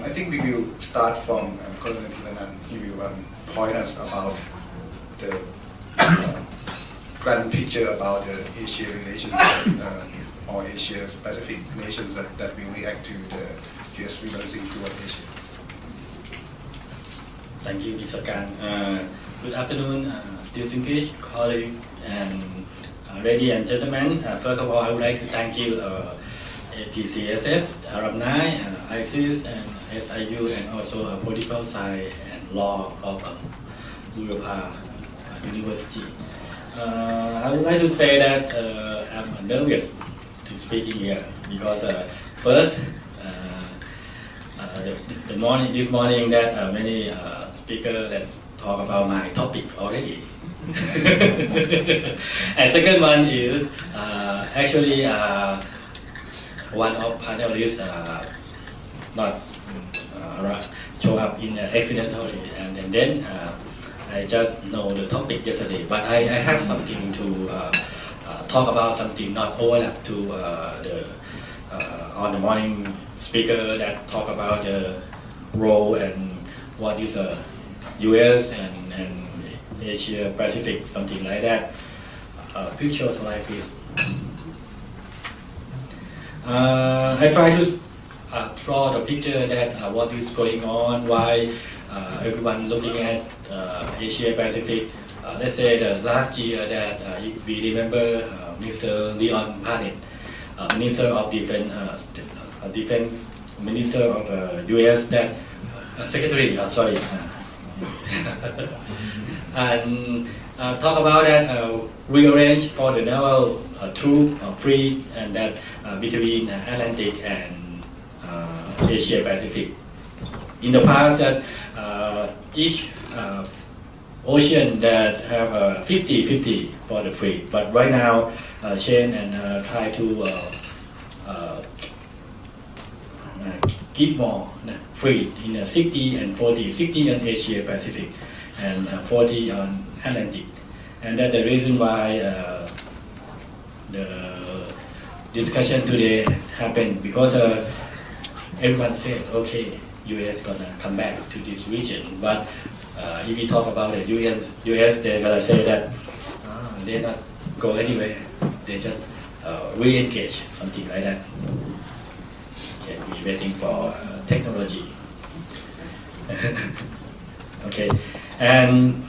I think we will start from Colonel Thilanan. He will point us about the grand picture about the Asia relations or Asia Pacific nations that will react to the US rebalancing toward Asia. Thank you, Mr. Kan. Good afternoon, distinguished colleagues and ladies and gentlemen. First of all, I would like to thank you, APCSS, Alumni, ISIS, and SIU, and also political science and law of Burapha University. I would like to say that I'm nervous to speak in here because first, this morning that many speakers that talk about my topic already. And second one is actually one of panelists not show up in accidentally, and then I just know the topic yesterday, but I have something to talk about, something not overlap to the on the morning speaker that talk about the role and what is US and Asia Pacific, something like that. Picture slide, please. I try to draw the picture that what is going on, why everyone looking at Asia Pacific. Let's say the last year that if we remember Mr. Leon Panett, Minister of Defense, Defense Minister of US, that Secretary, sorry, and talk about that rearrange for the naval troop fleet and that between Atlantic and Asia Pacific. In the past, that each ocean that have 50-50 for the fleet, but right now change and try to give more fleet in 60 and 40, 60 on Asia Pacific and 40 on Atlantic, and that's the reason why the discussion today happened, because everyone said, okay, US gonna come back to this region, but if we talk about the US they're gonna say that they not go anywhere, they just re-engage, something like that. Okay, we're waiting for technology. Okay, and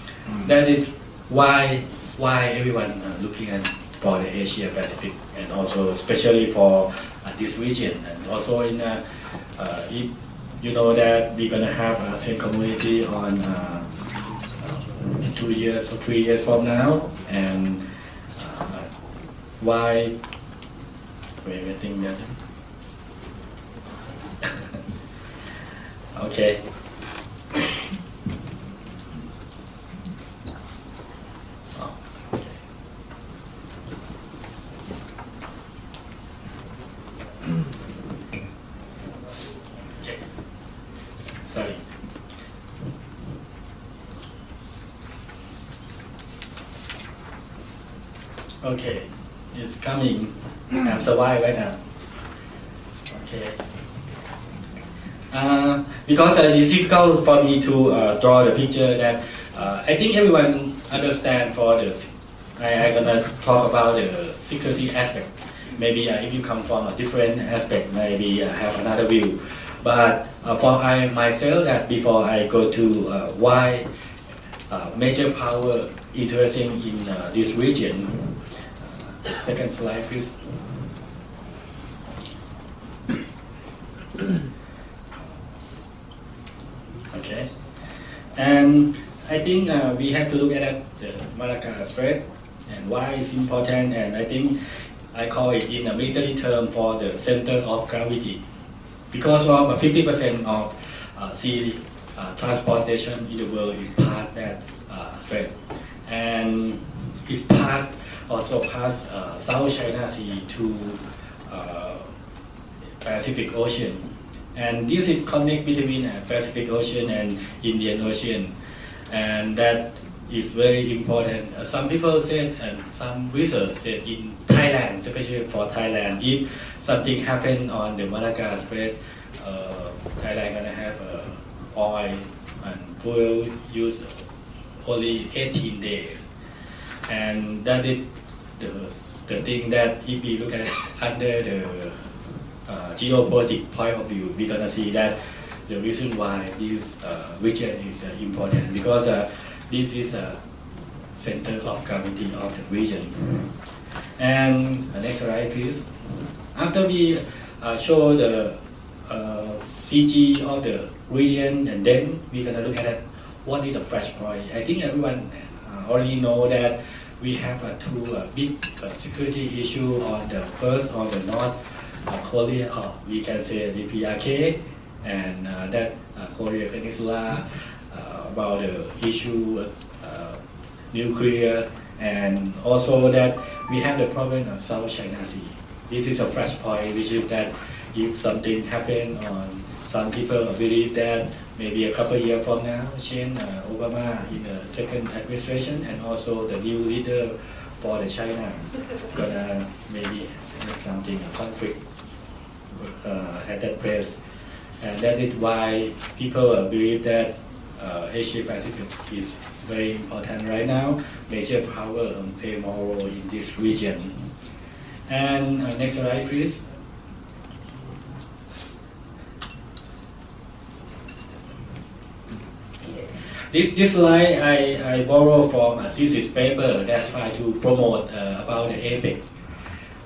that is why everyone looking at for the Asia Pacific, and also especially for this region, and also in if you know that we're gonna have a same community on 2 years or 3 years from now, and why we're waiting that. Okay. Sorry. Okay, it's coming. I'm surviving right now. Okay. Because it's difficult for me to draw the picture that I think everyone understand for this. I'm gonna talk about the security aspect. Maybe if you come from a different aspect, maybe have another view. But for myself, that before I go to why major power interesting in this region. Second slide, please. Okay, and I think we have to look at the Malacca Strait and why it's important, and I think I call it in a military term for the center of gravity, because of 50% of sea transportation in the world is past that strait, and it's also past South China Sea to Pacific Ocean, and this is connect between Pacific Ocean and Indian Ocean, and that is very important. Some people said, and some research said, in Thailand, especially for Thailand, if something happened on the Malacca Strait, Thailand gonna have oil and fuel use only 18 days, and that is the thing that if we look at under the geopolitical point of view, we're gonna see that the reason why this region is important because this is a center of gravity of the region. And next slide, please. After we show the CG of the region, and then we're gonna look at what is the flashpoint. I think everyone already know that we have two big security issue on the first on the North Korea, or we can say the PRK, and that Korea Peninsula about the issue nuclear, and also that we have the problem of South China Sea. This is a flashpoint, which is that if something happen on some people believe that maybe a couple years from now, change Obama in the second administration, and also the new leader for the China gonna maybe something a conflict at that place, and that is why people believe that Asia Pacific is very important right now. Major power play more role in this region. And next slide, please. This slide I borrow from a thesis paper that try to promote about the APEC.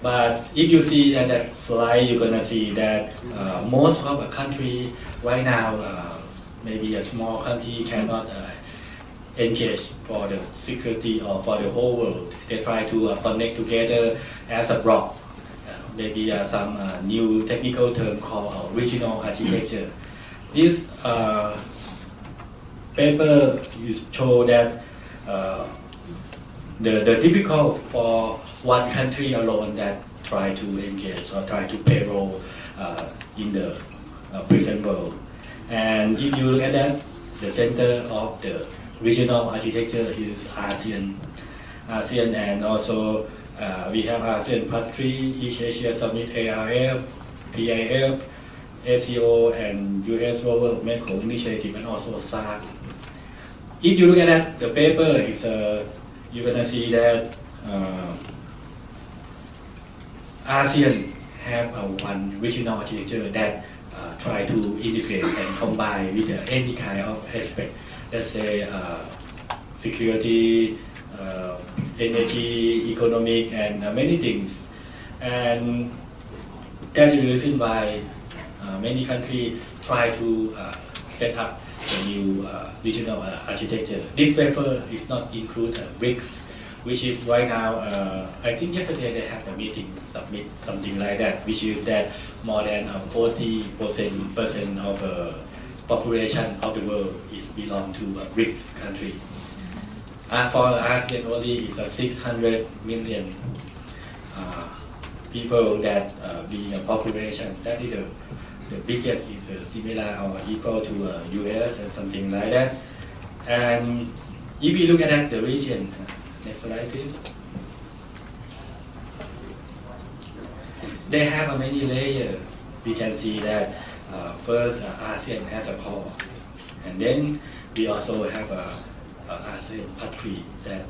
But if you see that slide, you're gonna see that most of the country right now, maybe a small country cannot engage for the security or for the whole world. They try to connect together as a block. Maybe some new technical term called regional architecture. This paper is show that the difficult for one country alone that try to engage or try to play role in the present world. And if you look at that, the center of the regional architecture is ASEAN, and also we have ASEAN Part 3, East Asia Summit, ARF, PIF, ACO, and US Global Mekong Initiative, and also SARC. If you look at that, the paper is you're gonna see that ASEAN have one regional architecture that try to integrate and combine with any kind of aspect. Let's say security, energy, economic, and many things. And that is the reason why many countries try to set up a new regional architecture. This paper is not include BRICS, which is right now, I think yesterday they had a meeting, submit something like that, which is that more than 40% of the population of the world is belong to a BRICS country. For ASEAN only is 600 million people that being a population. That is the biggest is similar or equal to US and something like that. And if you look at the region, next slide please. They have many layers. We can see that first ASEAN as a core, and then we also have ASEAN Part 3 that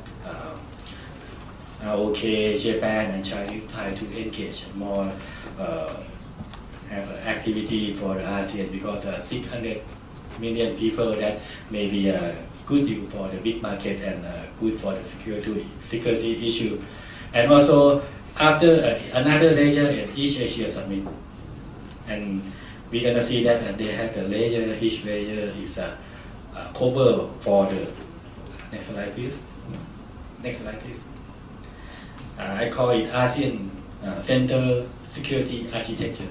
ROK, Japan, and Chinese try to engage more, have activity for the ASEAN because 600 million people that may be a good deal for the big market and good for the security issue. And also after another layer at East Asia Summit, and we're gonna see that they have the layer, each layer is cover for the, next slide please. Next slide please. I call it ASEAN Center Security Architecture,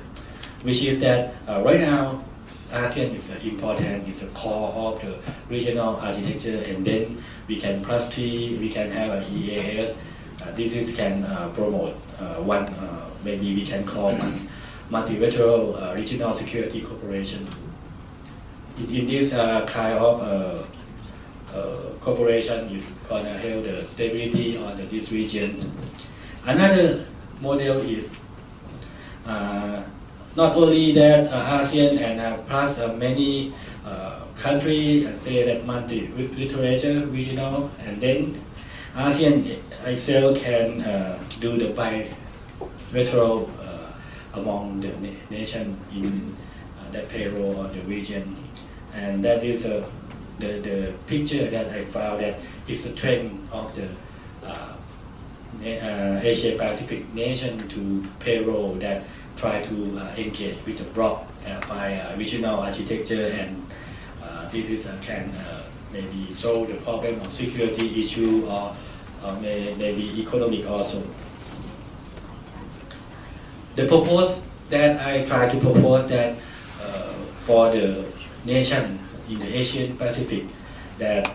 which is that right now ASEAN is important, it's a core of the regional architecture, and then we can plus T, we can have an EAS. This is can promote one, maybe we can call one multilateral regional security cooperation. In this kind of cooperation is gonna help the stability on this region. Another model is not only that ASEAN and plus many country say that multilateral regional, and then ASEAN itself can do the bilateral among the nation in that payroll or the region, and that is the picture that I found that is a trend of the Asia Pacific nation to payroll that try to engage with the bloc by regional architecture, and this is can maybe solve the problem of security issue or maybe economic also. The propose that I try to propose that for the nation in the Asian Pacific that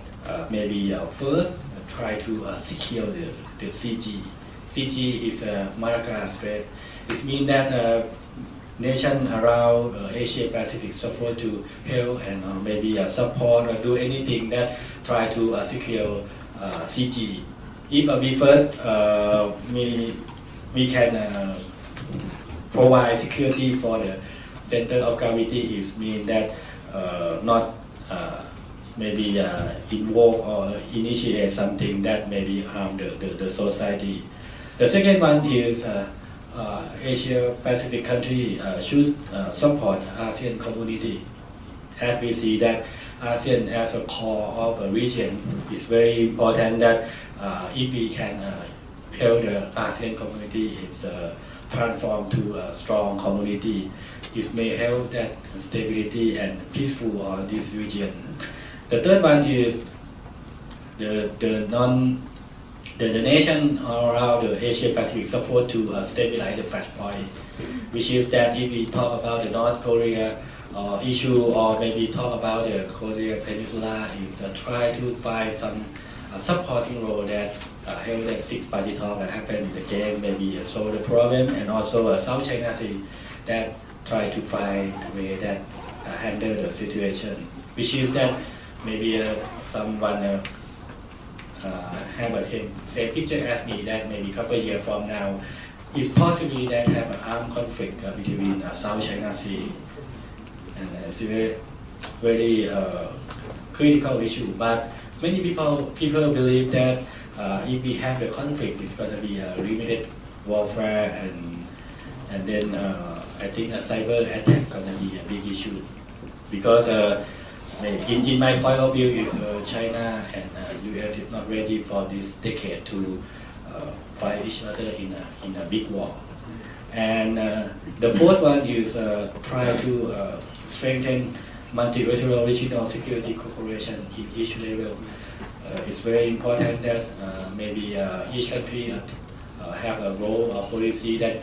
maybe first try to secure the CG. CG is Malacca Strait. It means that nation around Asia Pacific supposed to help and maybe support or do anything that try to secure CG. If we first we can provide security for the center of gravity, is mean that not maybe invoke or initiate something that maybe harm the society. The second one is Asia Pacific country should support ASEAN community. As we see that ASEAN as a core of a region, is very important that if we can help the ASEAN community is transform to a strong community, it may help that stability and peaceful of this region. The third one is the nation around the Asia Pacific support to stabilize the flashpoint, which is that if we talk about the North Korea issue or maybe talk about the Korea Peninsula, is try to find some supporting role that help that six-party talk that happen in the game, maybe solve the problem, and also South China Sea that try to find a way that handle the situation, which is that maybe someone have a same picture as me that maybe couple years from now, it's possibly that have an armed conflict between South China Sea, and it's a very critical issue. But many people believe that if we have the conflict, it's going to be a limited warfare, and then I think a cyber attack going to be a big issue, because in my point of view is China and US is not ready for this decade to fight each other in a big war. And the fourth one is try to strengthen multilateral regional security cooperation in each level. It's very important that maybe each country have a role or policy that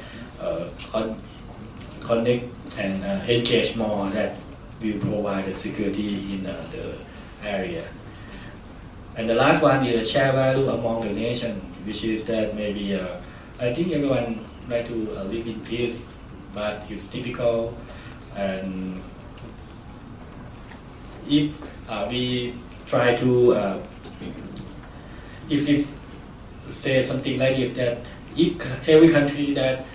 connect and engage more that will provide the security in the area. And the last one is share value among the nation, which is that maybe I think everyone like to live in peace, but it's difficult. And if we try to say something like this, that if every country that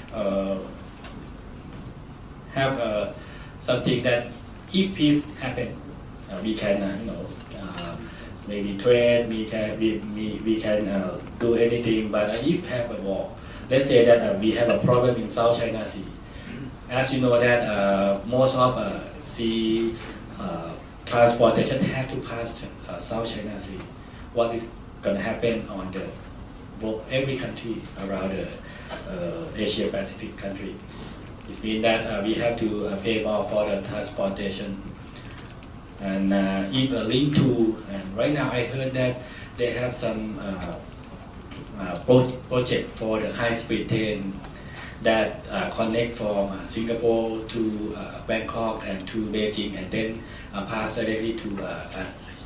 have something that if peace happen, we can maybe trade, we can do anything. But if have a war, let's say that we have a problem in South China Sea. As you know that most of sea transportation have to pass South China Sea. What is going to happen on every country around the Asia Pacific country? It means that we have to pay more for the transportation. And if a link to, and right now I heard that they have some project for the high-speed train that connect from Singapore to Bangkok and to Beijing, and then pass directly to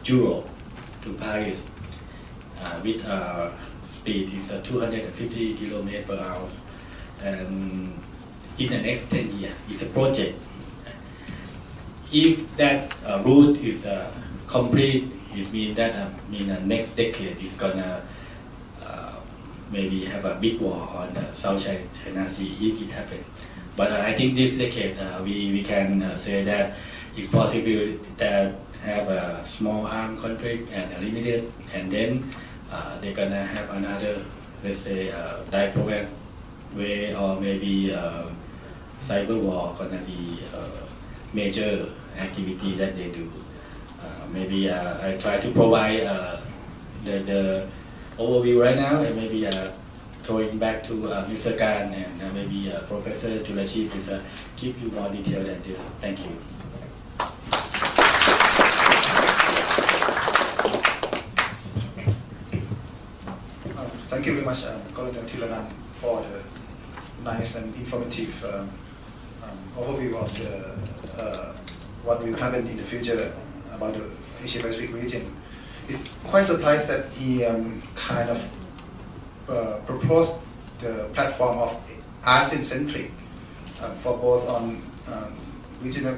Europe, to Paris, with speed is 250 km per hour. And in the next 10 years, it's a project. If that route is complete, it means that the next decade is gonna maybe have a big war on the South China Sea if it happens. But I think this decade we can say that it's possible that have a small armed conflict and a limited, and then they're gonna have another, let's say, diplomatic way, or maybe cyber war gonna be major activity that they do. Maybe I try to provide the overview right now, and maybe throwing back to Mr. Khan and maybe Professor Chulaship is give you more detail than this. Thank you. Thank you very much, Colonel Thilanan, for the nice and informative overview of what will happen in the future about the Asia Pacific region. It's quite surprised that he kind of proposed the platform of ASEAN-centric for both on regional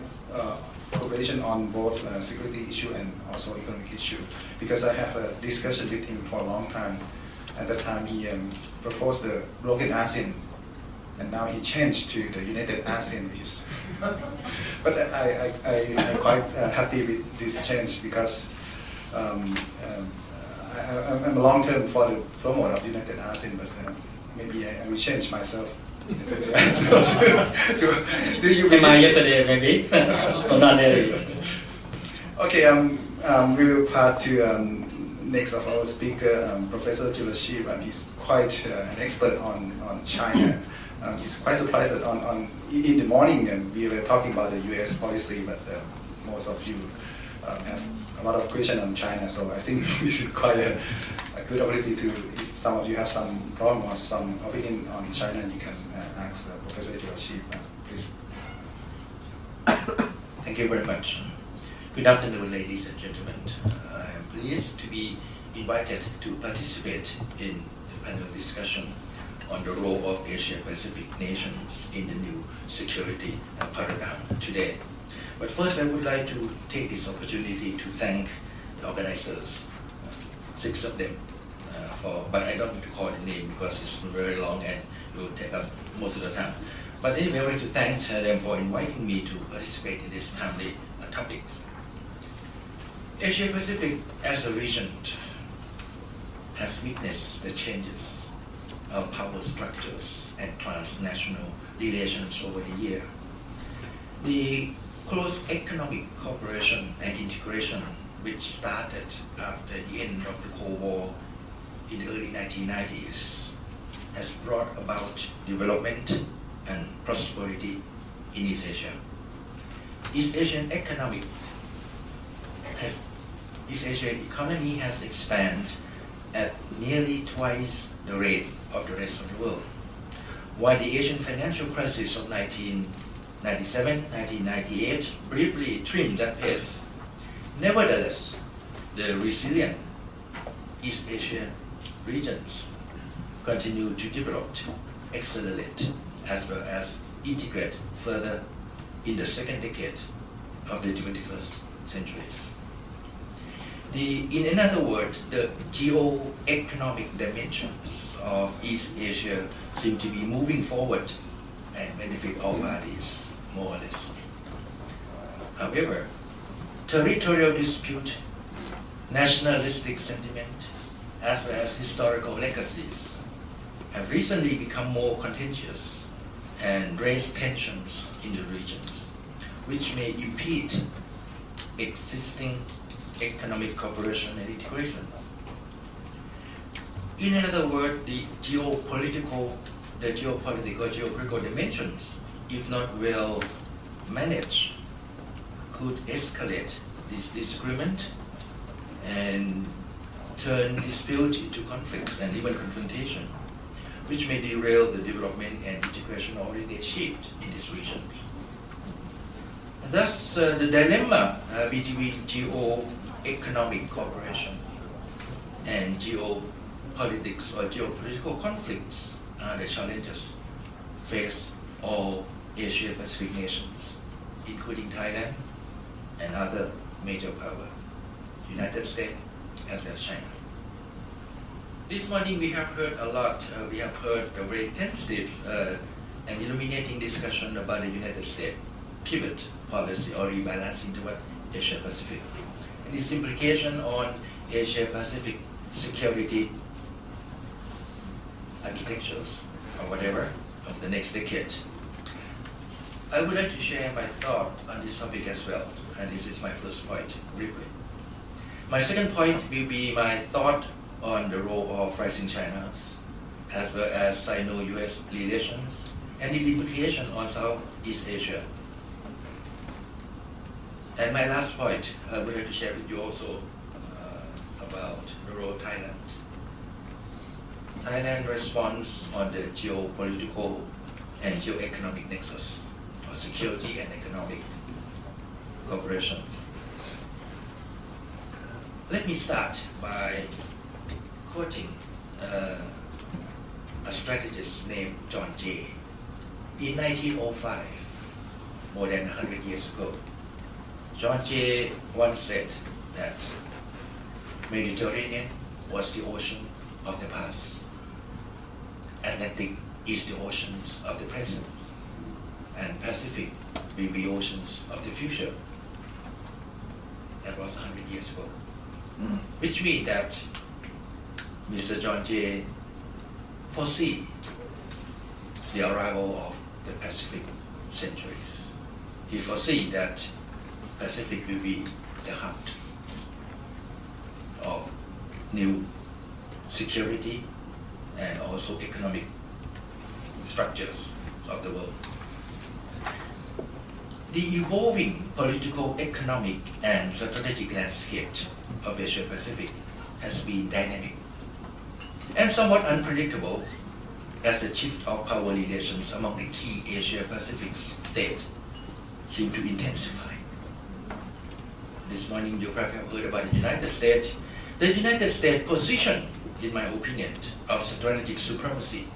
cooperation on both security issue and also economic issue. Because I have a discussion with him for a long time. At that time, he proposed the broken ASEAN, and now he changed to the united ASEAN, which is. But I'm quite happy with this change because I'm a long term for the promote of united ASEAN, but maybe I will change myself. Do you? Am I yesterday maybe? Or not there? Okay. We will pass to. Next of our speaker, Professor Chulaship, and he's quite an expert on China. He's quite surprised that in the morning we were talking about the US policy, but most of you have a lot of questions on China, so I think this is quite a good opportunity to, if some of you have some problem or some opinion on China, you can ask Professor Chulaship, please. Thank you very much. Good afternoon, ladies and gentlemen. I am pleased to be invited to participate in the panel discussion on the role of Asia-Pacific nations in the new security paradigm today. But first, I would like to take this opportunity to thank the organizers, 6 of them, but I don't need to call the name because it's very long and it will take up most of the time. But anyway, I would like to thank them for inviting me to participate in this timely topics. Asia Pacific as a region has witnessed the changes of power structures and transnational relations over the year. The close economic cooperation and integration, which started after the end of the Cold War in the early 1990s, has brought about development and prosperity in East Asia. East Asian economy has expanded at nearly twice the rate of the rest of the world. While the Asian financial crisis of 1997-1998 briefly trimmed that pace, nevertheless, the resilient East Asian regions continue to develop, accelerate, as well as integrate further in the second decade of the 21st century. In other words, the geo-economic dimensions of East Asia seem to be moving forward and benefit all parties, more or less. However, territorial dispute, nationalistic sentiment, as well as historical legacies have recently become more contentious and raised tensions in the regions, which may impede existing economic cooperation and integration. In other words, the geopolitical dimensions, if not well managed, could escalate this disagreement and turn dispute into conflicts and even confrontation, which may derail the development and integration already achieved in this region. And thus, the dilemma between geo-economic cooperation and geopolitics or geopolitical conflicts are the challenges face all Asia-Pacific nations, including Thailand and other major powers, United States as well as China. This morning we have heard a lot, we have heard a very intensive an illuminating discussion about the United States pivot policy or rebalancing toward Asia Pacific and its implication on Asia Pacific security architectures or whatever of the next decade. I would like to share my thought on this topic as well, and this is my first point, briefly. My second point will be my thought on the role of rising China, as well as Sino-US relations, and the implication on Southeast Asia. And my last point, I would like to share with you also about the role of Thailand. Thailand responds on the geopolitical and geoeconomic nexus of security and economic cooperation. Let me start by quoting a strategist named John Jay. In 1905, more than 100 years ago, John Jay once said that Mediterranean was the ocean of the past. Atlantic is the oceans of the present, and Pacific will be oceans of the future. That was 100 years ago. Which means that Mr. John Jay foresee the arrival of the Pacific centuries. He foresee that Pacific will be the heart of new security and also economic structures of the world. The evolving political, economic, and strategic landscape of Asia Pacific has been dynamic and somewhat unpredictable as the shift of power relations among the key Asia Pacific states seem to intensify. This morning you probably have heard about the United States. The United States position, in my opinion, of strategic supremacy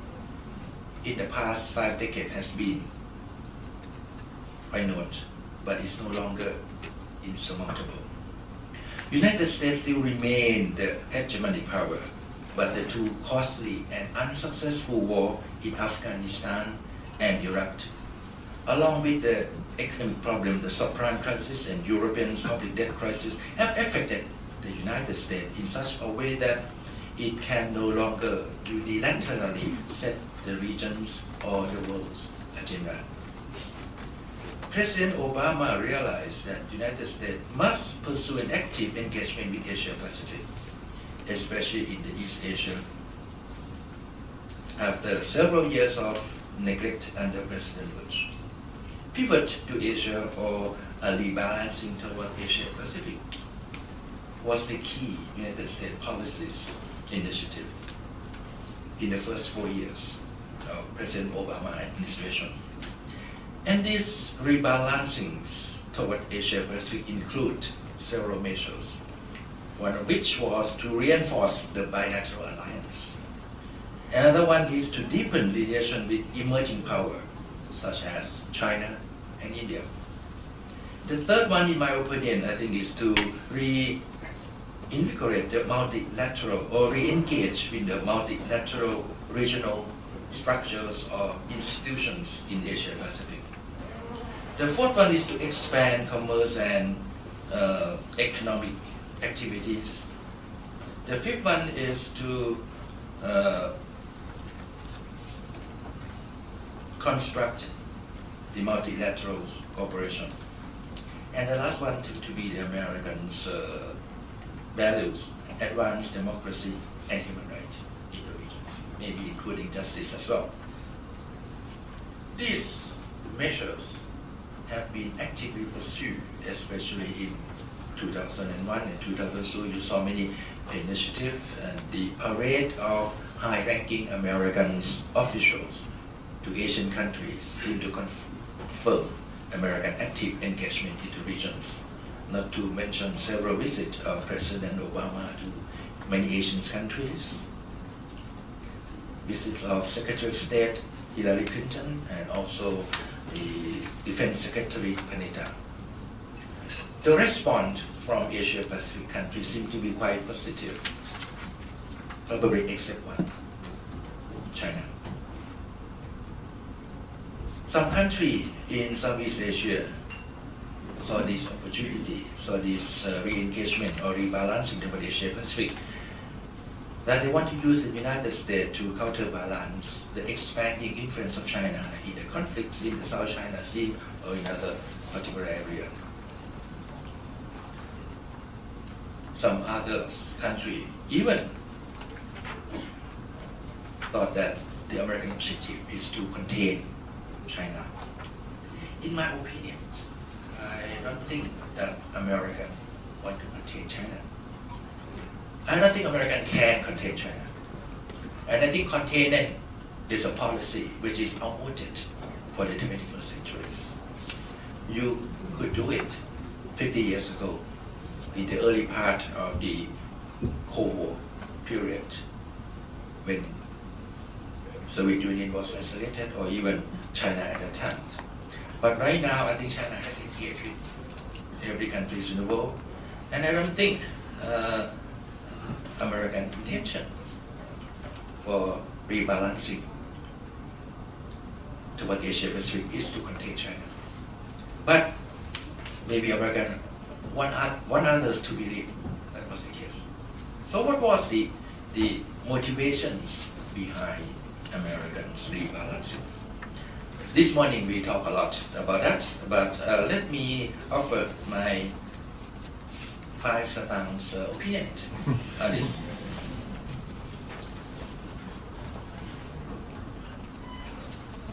in the past 5 decades has been quite noted, but it's no longer insurmountable. United States still remain the hegemonic power, but the two costly and unsuccessful wars in Afghanistan and Iraq, along with the economic problem, the subprime crisis and European public debt crisis, have affected the United States in such a way that it can no longer unilaterally set the region's or the world's agenda. President Obama realized that the United States must pursue an active engagement with Asia Pacific, especially in the East Asia. After several years of neglect under President Bush, pivot to Asia or a rebalancing toward Asia Pacific was the key United States policies initiative in the first 4 years of President Obama administration. And these rebalancings toward Asia Pacific include several measures, one of which was to reinforce the bilateral alliance. Another one is to deepen relations with emerging power, such as China and India. The third one, in my opinion, I think, is to reinvigorate the multilateral or re-engage with the multilateral regional structures or institutions in Asia Pacific. The fourth one is to expand commerce and economic activities. The fifth one is to construct the multilateral cooperation. And the last one to be the Americans' values, advanced democracy and human rights in the region, maybe including justice as well. These measures have been actively pursued, especially in 2001 and 2002. You saw many initiatives and the parade of high-ranking American officials to Asian countries seem to confirm American active engagement into regions. Not to mention several visits of President Obama to many Asian countries, visits of Secretary of State Hillary Clinton and also the Defense Secretary Panetta. The response from Asia Pacific countries seems to be quite positive, probably except one, China. Some country in Southeast Asia saw this opportunity, saw this re-engagement or rebalancing toward Asia Pacific, that they want to use the United States to counterbalance the expanding influence of China in the conflicts in the South China Sea or in other particular area. Some other country even thought that the American objective is to contain China. In my opinion, I don't think that America want to contain China. I don't think American can contain China. And I think containment is a policy which is outmoded for the 21st century. You could do it 50 years ago in the early part of the Cold War period when Soviet Union was isolated or even China at that time. But right now, I think China has engaged with every country in the world, and I don't think American intention for rebalancing toward Asia Pacific is to contain China. But maybe American want others to believe that was the case. So what was the motivations behind Americans rebalancing? This morning we talk a lot about that, but let me offer my 5 satangs opinion on this.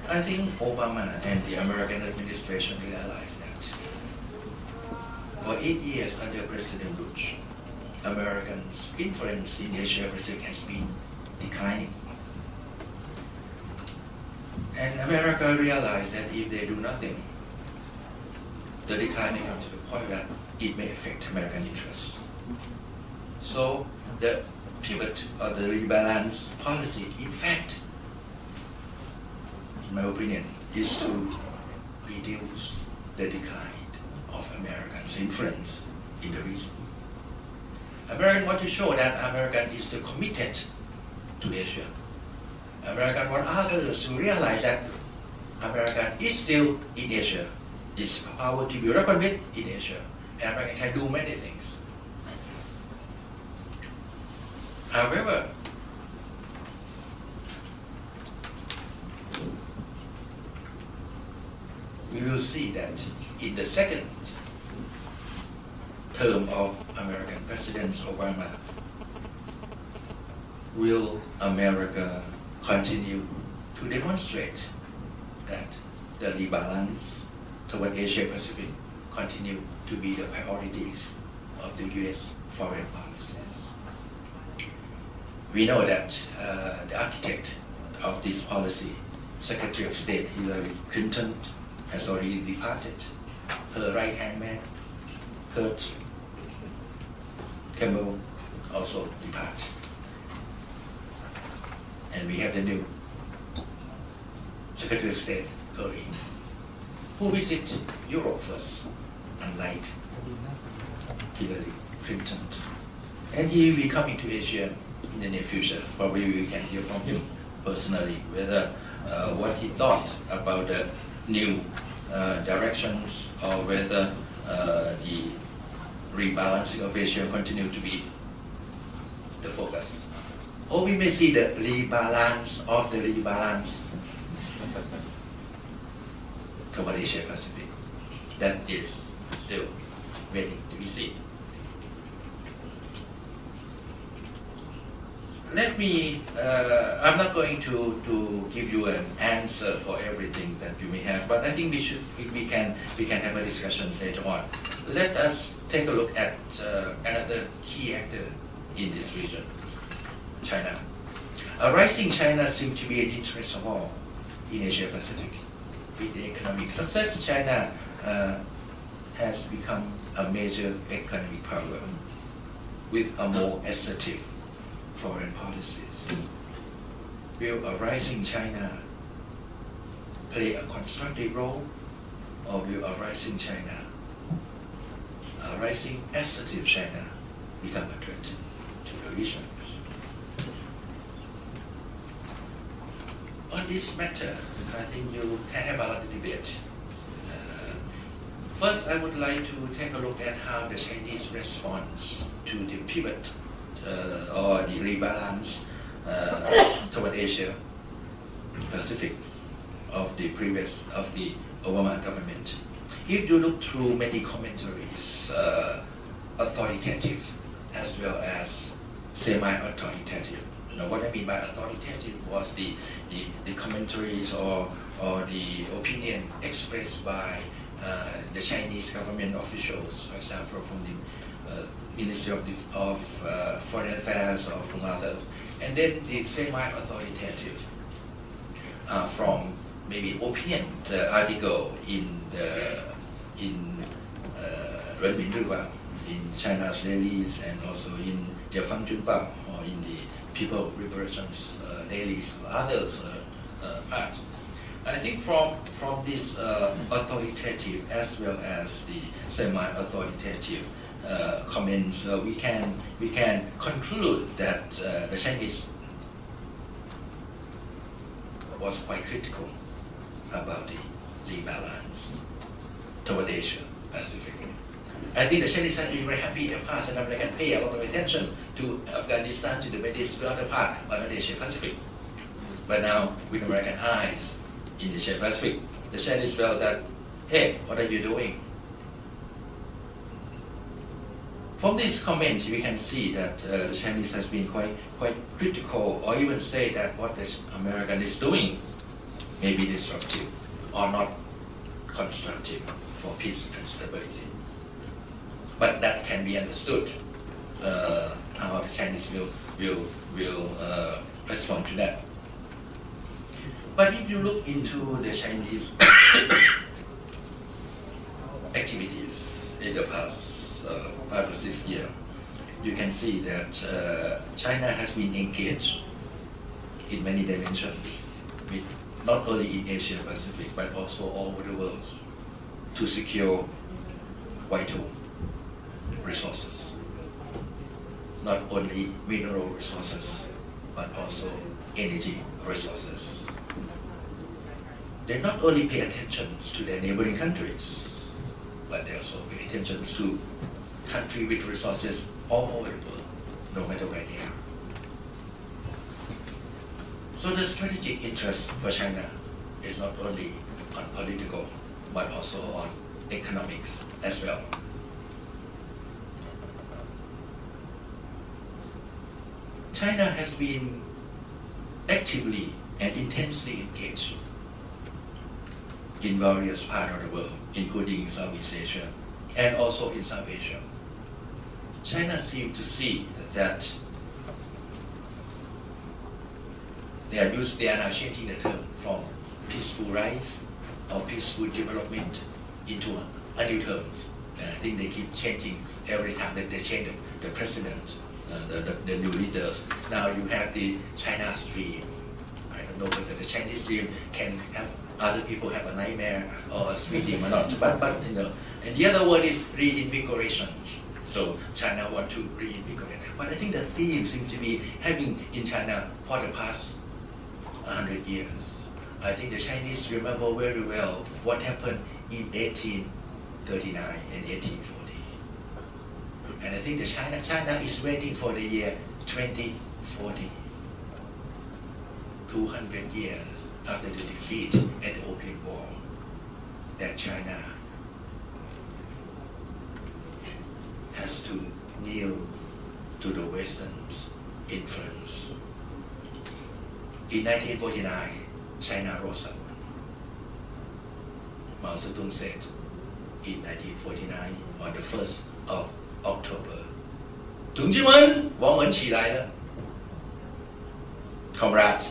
I think Obama and the American administration realized that for 8 years under President Bush, Americans' influence in Asia Pacific has been declining. And America realized that if they do nothing, the decline may come to the point that it may affect American interests. So the pivot or the rebalance policy, in fact, in my opinion, is to reduce the decline of Americans' influence in the region. Americans want to show that America is still committed to Asia. Americans want others to realize that America is still in Asia, is a power to be reckoned with in Asia, and America can do many things. However, we will see that in the second term of American President Obama, will America continue to demonstrate that the rebalance toward Asia Pacific continue to be the priorities of the US foreign policies? We know that the architect of this policy, Secretary of State Hillary Clinton, has already departed. Her right-hand man, Kurt Campbell, also departed. And we have the new Secretary of State, Kerry, who visit Europe first, unlike Hillary Clinton. And he will be coming to Asia in the near future. Probably we can hear from him personally whether what he thought about the new directions or whether the rebalancing of Asia continue to be the focus. Or we may see the rebalance of the rebalance toward Asia Pacific. That is still waiting to be seen. Let me, I'm not going to give you an answer for everything that you may have, but I think we can have a discussion later on. Let us take a look at another key actor in this region, China. A rising China seems to be an interest of all in Asia Pacific. With the economic success, China has become a major economic power with a more assertive foreign policies. Will a rising China play a constructive role, or will a rising China, a rising assertive China, become a threat to the region? on this matter, I think you can have a lot of debate. First, I would like to take a look at how the Chinese response to the pivot or the rebalance toward Asia Pacific of the Obama government. If you look through many commentaries, authoritative as well as semi-authoritative. What I mean by authoritative was the commentaries or the opinion expressed by the Chinese government officials, for example, from the Ministry of Foreign Affairs or from others, and then the semi-authoritative from maybe opinion article in Renmin Ribao, in China's dailies, and also in Jiefang Junbao, or in the People Liberation's dailies or others part. I think from this authoritative as well as the semi-authoritative comments, we can conclude that the Chinese was quite critical about the rebalance toward Asia Pacific. I think the Chinese have been very happy in the past, and they can pay a lot of attention to Afghanistan, to the Middle East, to other part of the Asia Pacific. But now, with American eyes in the Asia Pacific, the Chinese felt that, hey, what are you doing? From these comments, we can see that the Chinese has been quite critical, or even say that what the American is doing may be disruptive or not constructive for peace and stability. But that can be understood how the Chinese will respond to that. But if you look into the Chinese activities in the past 5 or 6 years, you can see that China has been engaged in many dimensions, not only in Asia Pacific, but also all over the world, to secure vital resources, not only mineral resources, but also energy resources. They not only pay attention to their neighboring countries, but they also pay attention to countries with resources all over the world, no matter where they are. So the strategic interest for China is not only on political, but also on economics as well. China has been actively and intensely engaged in various parts of the world, including Southeast Asia and also in South Asia. China seems to see that they are now changing the term from peaceful rise or peaceful development into a new terms. I think they keep changing every time that they change the president, the new leaders. Now you have the China Stream. I don't know whether the Chinese Stream can have other people have a nightmare or a sweet dream or not. But and the other word is reinvigoration. So China want to reinvigorate. But I think the theme seems to be having in China for the past 100 years. I think the Chinese remember very well what happened in 1839 and 1840. And I think China is waiting for the year 2040, 200 years after the defeat at the Opium War, that China has to kneel to the Western influence. In 1949, China rose up. Mao Zedong said in 1949, on the 1st of October, 同志们，我们起来了. Comrade,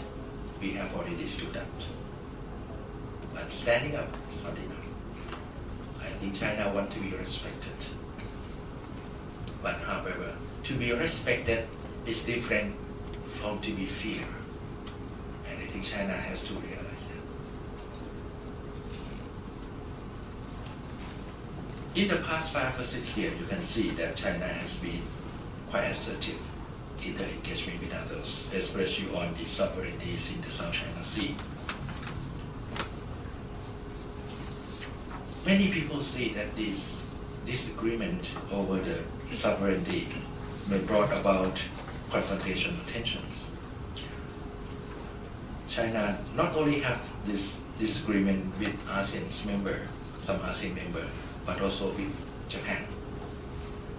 we have already stood up. But standing up is not enough. I think China wants to be respected. But however, to be respected is different from to be feared. And I think China has to realize that. In the past 5 or 6 years, you can see that China has been quite assertive inter-engagement with others, especially on the sovereignties in the South China Sea. Many people say that this disagreement over the sovereignty may brought about confrontational tensions. China not only have this disagreement with ASEAN's member, some ASEAN member, but also with Japan.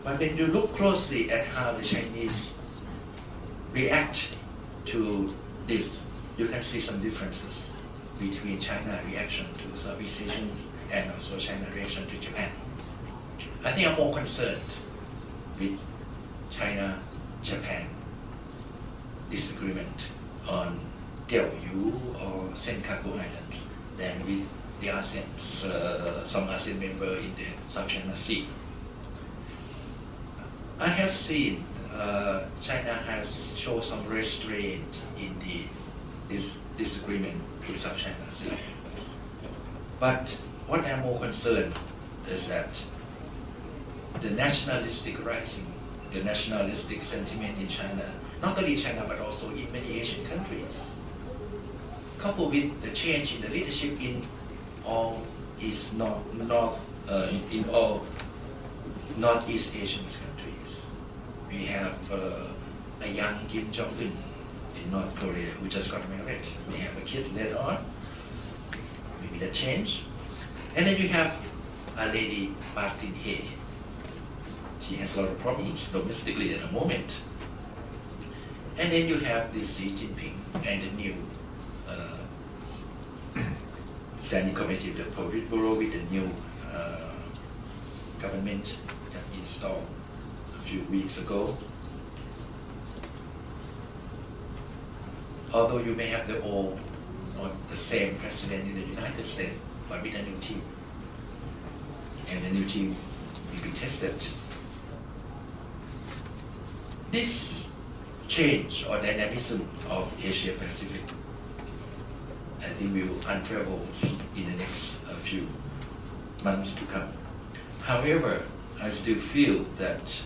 But when you look closely at how the Chinese react to this, you can see some differences between China reaction to Southeast Asian and also China reaction to Japan. I think I'm more concerned with China-Japan disagreement on Diaoyu or Senkaku Island than with the ASEAN, some ASEAN member in the South China Sea. I have seen China has shown some restraint in this disagreement with South China Sea. But what I'm more concerned is that the nationalistic rising, the nationalistic sentiment in China, not only China but also in many Asian countries, coupled with the change in the leadership in all Northeast Asian countries. We have a young Kim Jong-un in North Korea who just got married. We have a kid later on. Maybe that change. And then you have a lady, Park Geun-hye. She has a lot of problems domestically at the moment. And then you have this Xi Jinping and the new Standing Committee of the Politburo with the new government that installed a few weeks ago. Although you may have the old or the same president in the United States, but with a new team. And the new team will be tested. This change or dynamism of Asia Pacific, I think will unravel in the next few months to come. However, I still feel that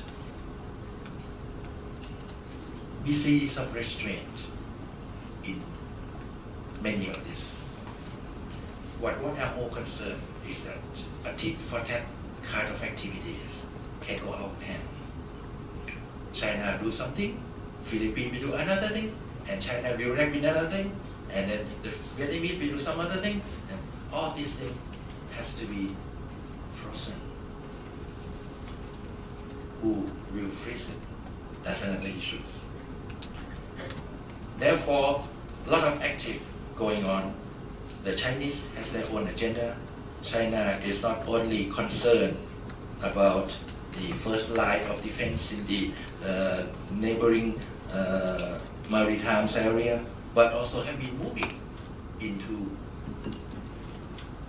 we see some restraint in many of this. What I'm more concerned is that a tit for tat kind of activities can go out of hand. China do something, Philippines will do another thing, and China will react with another thing, and then the Vietnamese will do some other thing, and all these things has to be frozen. Who will freeze it? That's another issue. Therefore, a lot of active going on. The Chinese has their own agenda. China is not only concerned about the first line of defense in the neighboring maritime area, but also have been moving into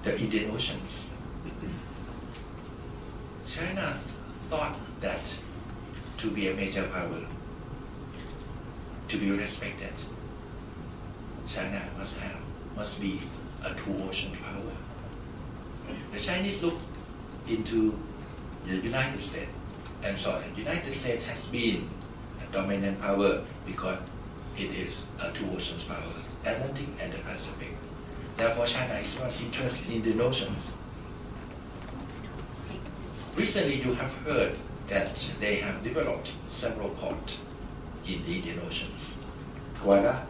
the Indian Oceans. China thought that to be a major power, to be respected, China must be a two-ocean power. The Chinese look into the United States and saw that the United States has been a dominant power because it is a two-ocean power, Atlantic and the Pacific. Therefore, China is not interested in the oceans. Recently, you have heard that they have developed several ports in the Indian Ocean. Gwadar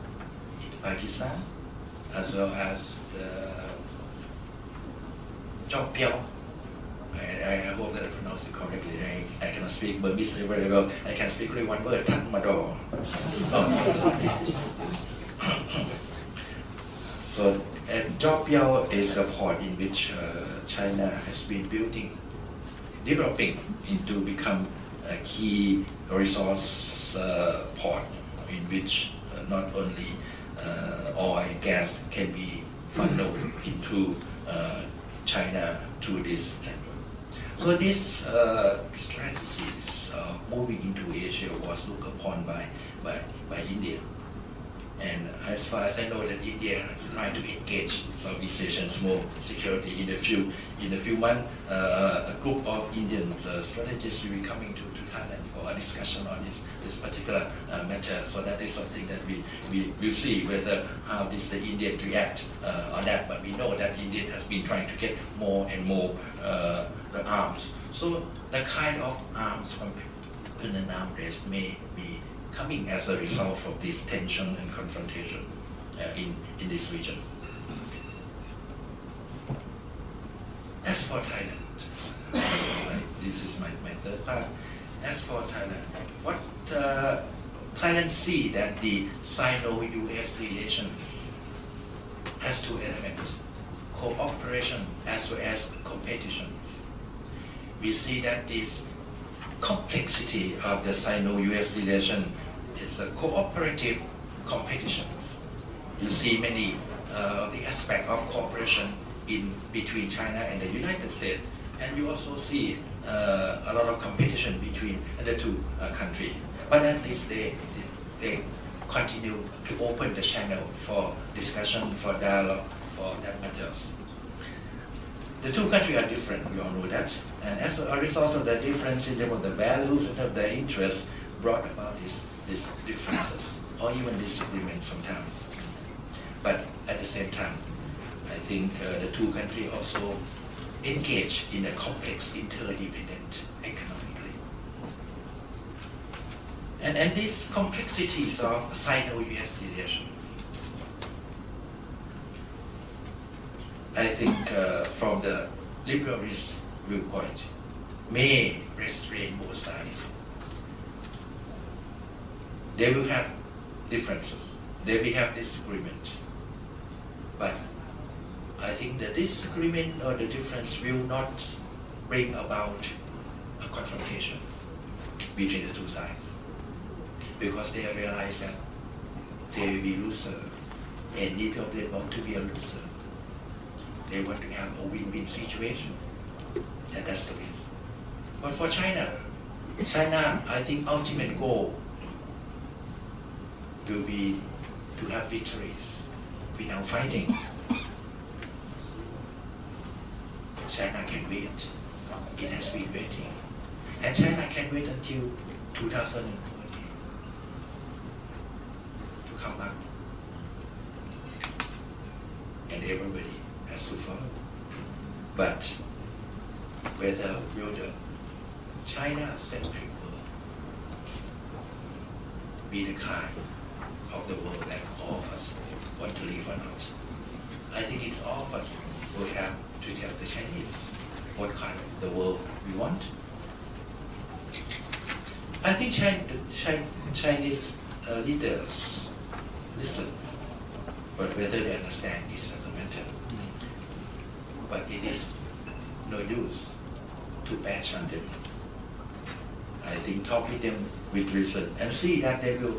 in Pakistan, as well as the Chokpyeong. I hope that I pronounce it correctly. I cannot speak Burmese very well. I can speak only one word, Tan Mador. So, Chokpyeong is a port in which China has been developing into become a key resource port in which not only oil and gas can be funneled into China through this network. So these strategies moving into Asia was looked upon by India. And as far as I know, that India is trying to engage Southeast Asians more security. In a few months, a group of Indian strategists will be coming to Thailand for a discussion on this particular matter. So that is something that we will see whether how does the Indian react on that. But we know that India has been trying to get more and more the arms. So the kind of arms from in an arm race may be coming as a result of this tension and confrontation in this region. As for Thailand, this is my third part. As for Thailand, what Thailand see that the Sino-US relation has two elements: cooperation as well as competition. We see that this complexity of the Sino-US relation is a cooperative competition. You see many of the aspects of cooperation in between China and the United States, and you also see a lot of competition between the two countries. But at least they continue to open the channel for discussion, for dialogue, for that matters. The two countries are different, we all know that. And as a result of the difference in terms of the values and of their interests brought about these differences, or even disagreements sometimes. But at the same time, I think the two countries also engage in a complex, interdependent economically. And these complexities of Sino-US relation, I think from the liberalist viewpoint, may restrain both sides. They will have differences, they will have disagreement, but I think the disagreement or the difference will not bring about a confrontation between the two sides, because they realize that they will be loser, and neither of them want to be a loser. They want to have a win-win situation, and that's the case. But for China, I think ultimate goal will be to have victories without fighting. China can wait. It has been waiting. And China can wait until 2040 to come back. And everybody has to follow. But whether will the China-centric world be the kind of the world that all of us want to live or not, I think it's all of us will have to tell the Chinese what kind of the world we want. I think Chinese leaders listen, but whether they understand is another matter. But it is no use to bash on them. I think talk with them with reason and see that they will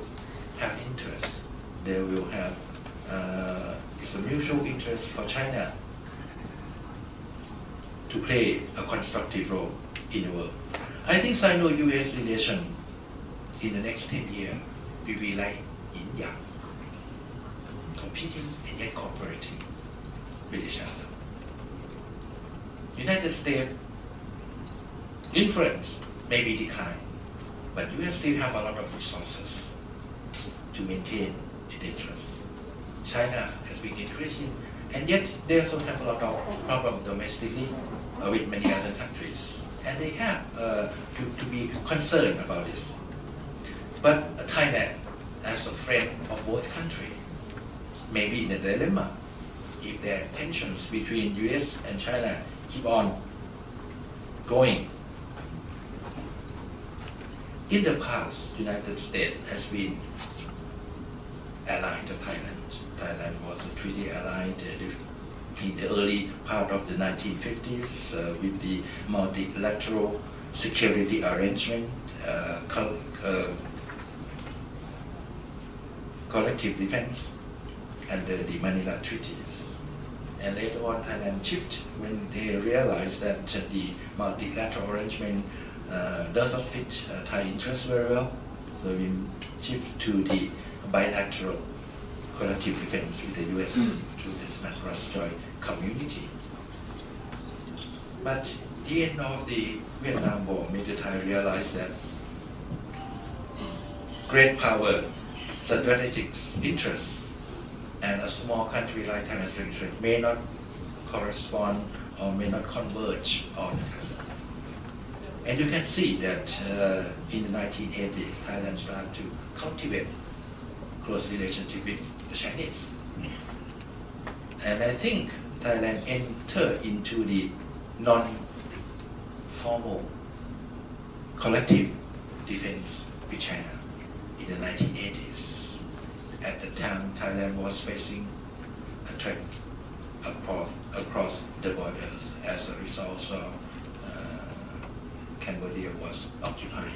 have interest. They will have it's a mutual interest for China to play a constructive role in the world. I think Sino-US relation in the next 10 years will be like yin-yang, competing and yet cooperating with each other. United States influence may be declined, but US still have a lot of resources to maintain its interests. China has been increasing, and yet they also have a lot of problems domestically with many other countries, and they have to be concerned about this. But Thailand, as a friend of both countries, may be in a dilemma if there are tensions between US and China keep on going. In the past, United States has been allied to Thailand. Thailand was a treaty allied in the early part of the 1950s with the multilateral security arrangement, collective defense, and the Manila treaties. And later on, Thailand shifted when they realized that the multilateral arrangement does not fit Thai interests very well. So we shift to the bilateral collective defense with the US through the Madrasjoy community. But the end of the Vietnam War made the Thai realize that great power, strategic interests, and a small country like Thailand's territory may not correspond or may not converge all the time. And you can see that in the 1980s, Thailand started to cultivate close relationship with the Chinese. And I think Thailand entered into the non-formal collective defense with China in the 1980s. At the time, Thailand was facing a threat across the borders as a result of Cambodia was occupied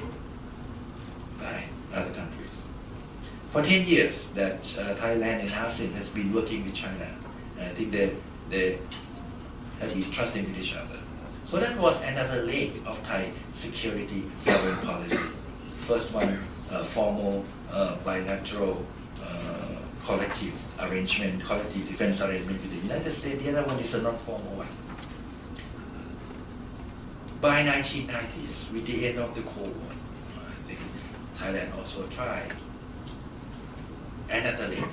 by other countries. For 10 years that Thailand and ASEAN has been working with China, and I think they have been trusting with each other. So that was another leg of Thai security foreign policy. First one, formal bilateral collective arrangement, collective defense arrangement with the United States. The other one is a non-formal one. By 1990s, with the end of the Cold War, I think Thailand also tried another leg.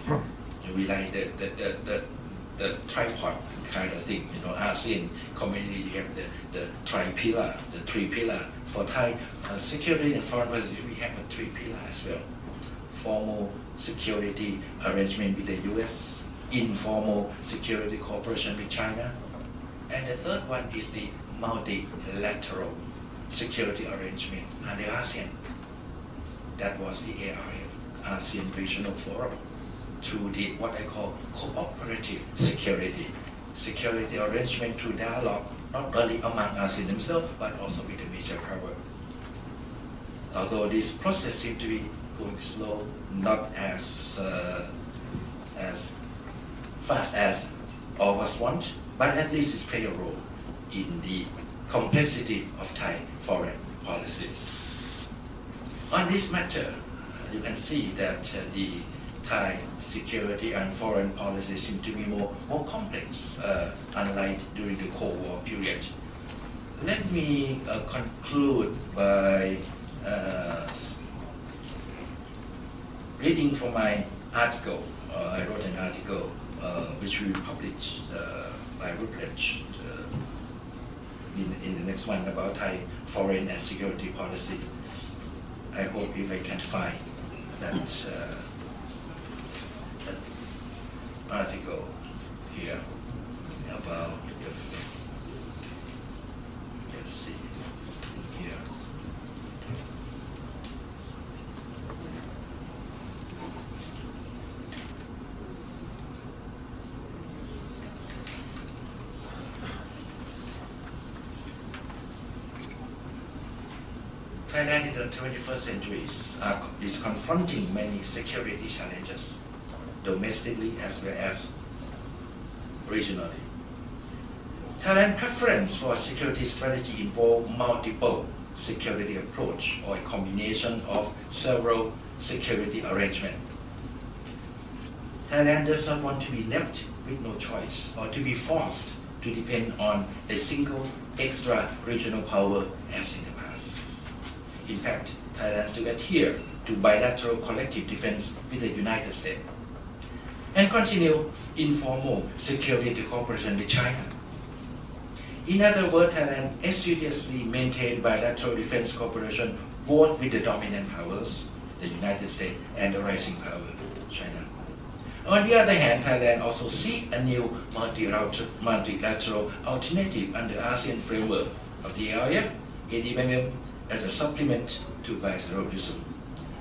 We like the tripod kind of thing. You know, ASEAN community, you have the tri-pillar, the three pillar. For Thai security and foreign policy, we have a three pillar as well. Formal security arrangement with the US, informal security cooperation with China, and the third one is the multilateral security arrangement under ASEAN. That was the ARF, ASEAN Regional Forum, through the what I call cooperative security arrangement through dialogue, not only among ASEAN themselves, but also with the major power. Although this process seems to be going slow, not as fast as all of us want, but at least it plays a role in the complexity of Thai foreign policies. On this matter, you can see that the Thai security and foreign policy seem to be more complex, unlike during the Cold War period. Let me conclude by reading from my article. I wrote an article which we published by Routledge in the next one about Thai foreign and security policy. I hope if I can find that article here about, let's see, here. Thailand in the 21st century is confronting many security challenges, domestically as well as regionally. Thailand's preference for security strategy involves multiple security approach or a combination of several security arrangements. Thailand does not want to be left with no choice or to be forced to depend on a single extra-regional power as in the past. In fact, Thailand still adhere to bilateral collective defense with the United States and continue informal security cooperation with China. In other words, Thailand assiduously maintained bilateral defense cooperation both with the dominant powers, the United States, and the rising power, China. On the other hand, Thailand also seeks a new multilateral alternative under ASEAN framework of the ARF, ADMM, as a supplement to bilateralism.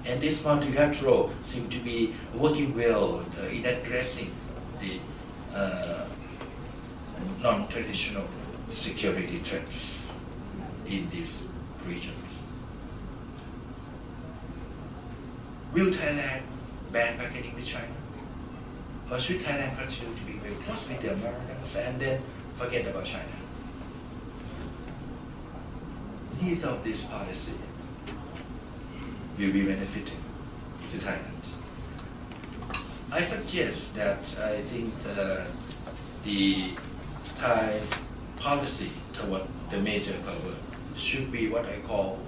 And this multilateral seems to be working well in addressing the non-traditional security threats in these regions. Will Thailand ban bargaining with China? Or should Thailand continue to be very close with the Americans and then forget about China? Neither of these policies will be benefiting to Thailand. I suggest that I think the Thai policy toward the major power should be what I call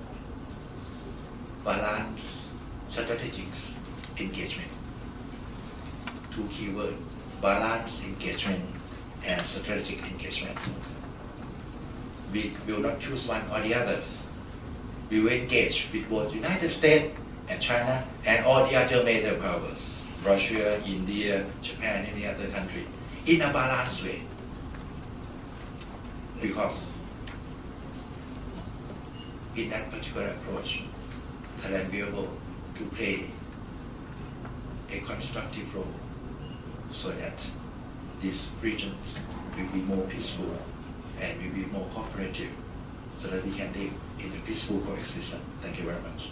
balance strategic engagement. Two keywords: balance engagement and strategic engagement. We will not choose one or the others. We will engage with both United States and China and all the other major powers, Russia, India, Japan, any other country, in a balanced way. Because in that particular approach, Thailand will be able to play a constructive role so that this region will be more peaceful and will be more cooperative so that we can live in a peaceful coexistence. Thank you very much.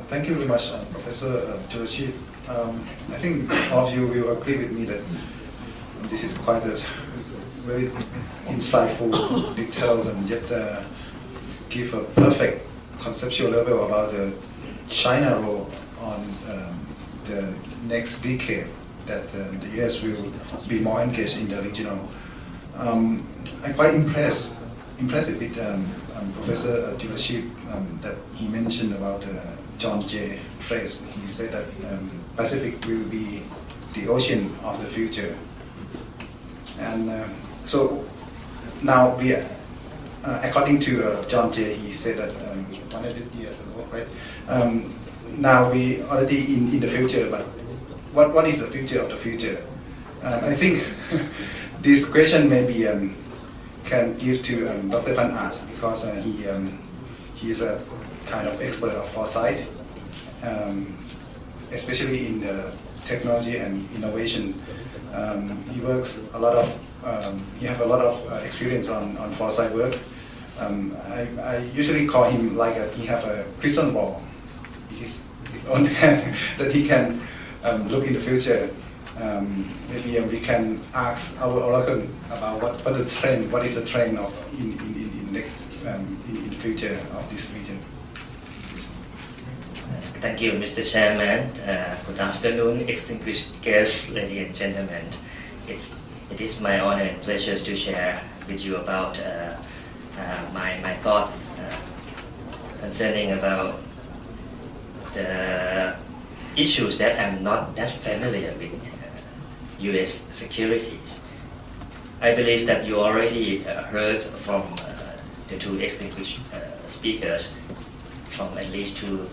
Thank you very much, Professor Churachit. I think all of you will agree with me that this is quite a very insightful details and yet give a perfect conceptual level about the China role on the next decade, that the US will be more engaged in the regional. I'm quite impressed with Professor Churachit that he mentioned about John Jay phrase. He said that Pacific will be the ocean of the future. And so now we, according to John Jay, he said that 100 years ago, right? Now we already in the future, but what is the future of the future? I think this question maybe can give to Dr. Pan Art, because he is a kind of expert of foresight, especially in the technology and innovation. He works a lot of, he have a lot of experience on foresight work. I usually call him like he have a crystal ball in his own hand that he can look in the future. Maybe we can ask our oracle about what the trend, what is the trend of in the future of this region. Thank you, Mr. Chairman. Good afternoon, distinguished guests, ladies and gentlemen. It is my honor and pleasure to share with you about my thought concerning about the issues that I'm not that familiar with U.S. securities. I believe that you already heard from the two distinguished speakers from at least two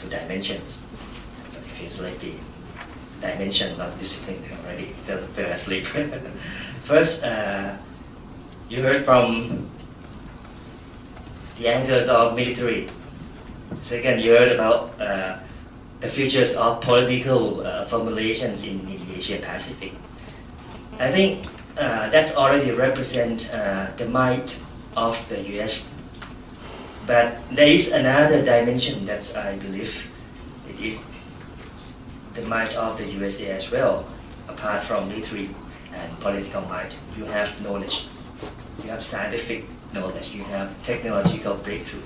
dimensions. It feels like the dimension, not discipline, already fell asleep. First, you heard from the angles of military. Second, you heard about the futures of political formulations in the Asia Pacific. I think that's already represent the might of the US. But there is another dimension that I believe it is the might of the USA as well. Apart from military and political might, you have knowledge, you have scientific knowledge, you have technological breakthrough.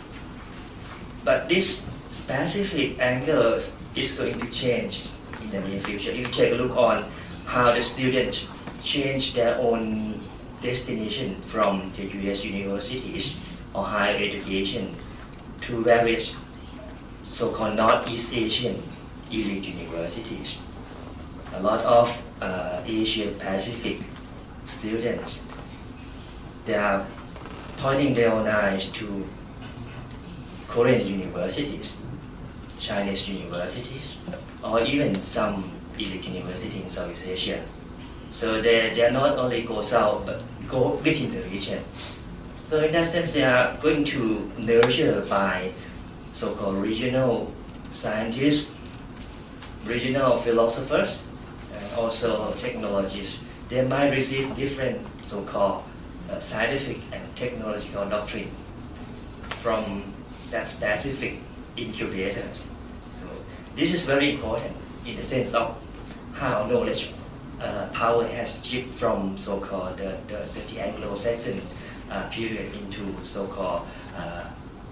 But this specific angle is going to change in the near future. If you take a look on how the students change their own destination from the US universities or higher education to various so-called Northeast Asian elite universities. A lot of Asia Pacific students, they are pointing their own eyes to Korean universities, Chinese universities, or even some elite university in Southeast Asia. So they are not only go south, but go within the region. So in that sense, they are going to nurture by so-called regional scientists, regional philosophers, and also technologists. They might receive different so-called scientific and technological doctrine from that specific incubators. So this is very important in the sense of how knowledge power has shifted from so-called the Anglo-Saxon period into so-called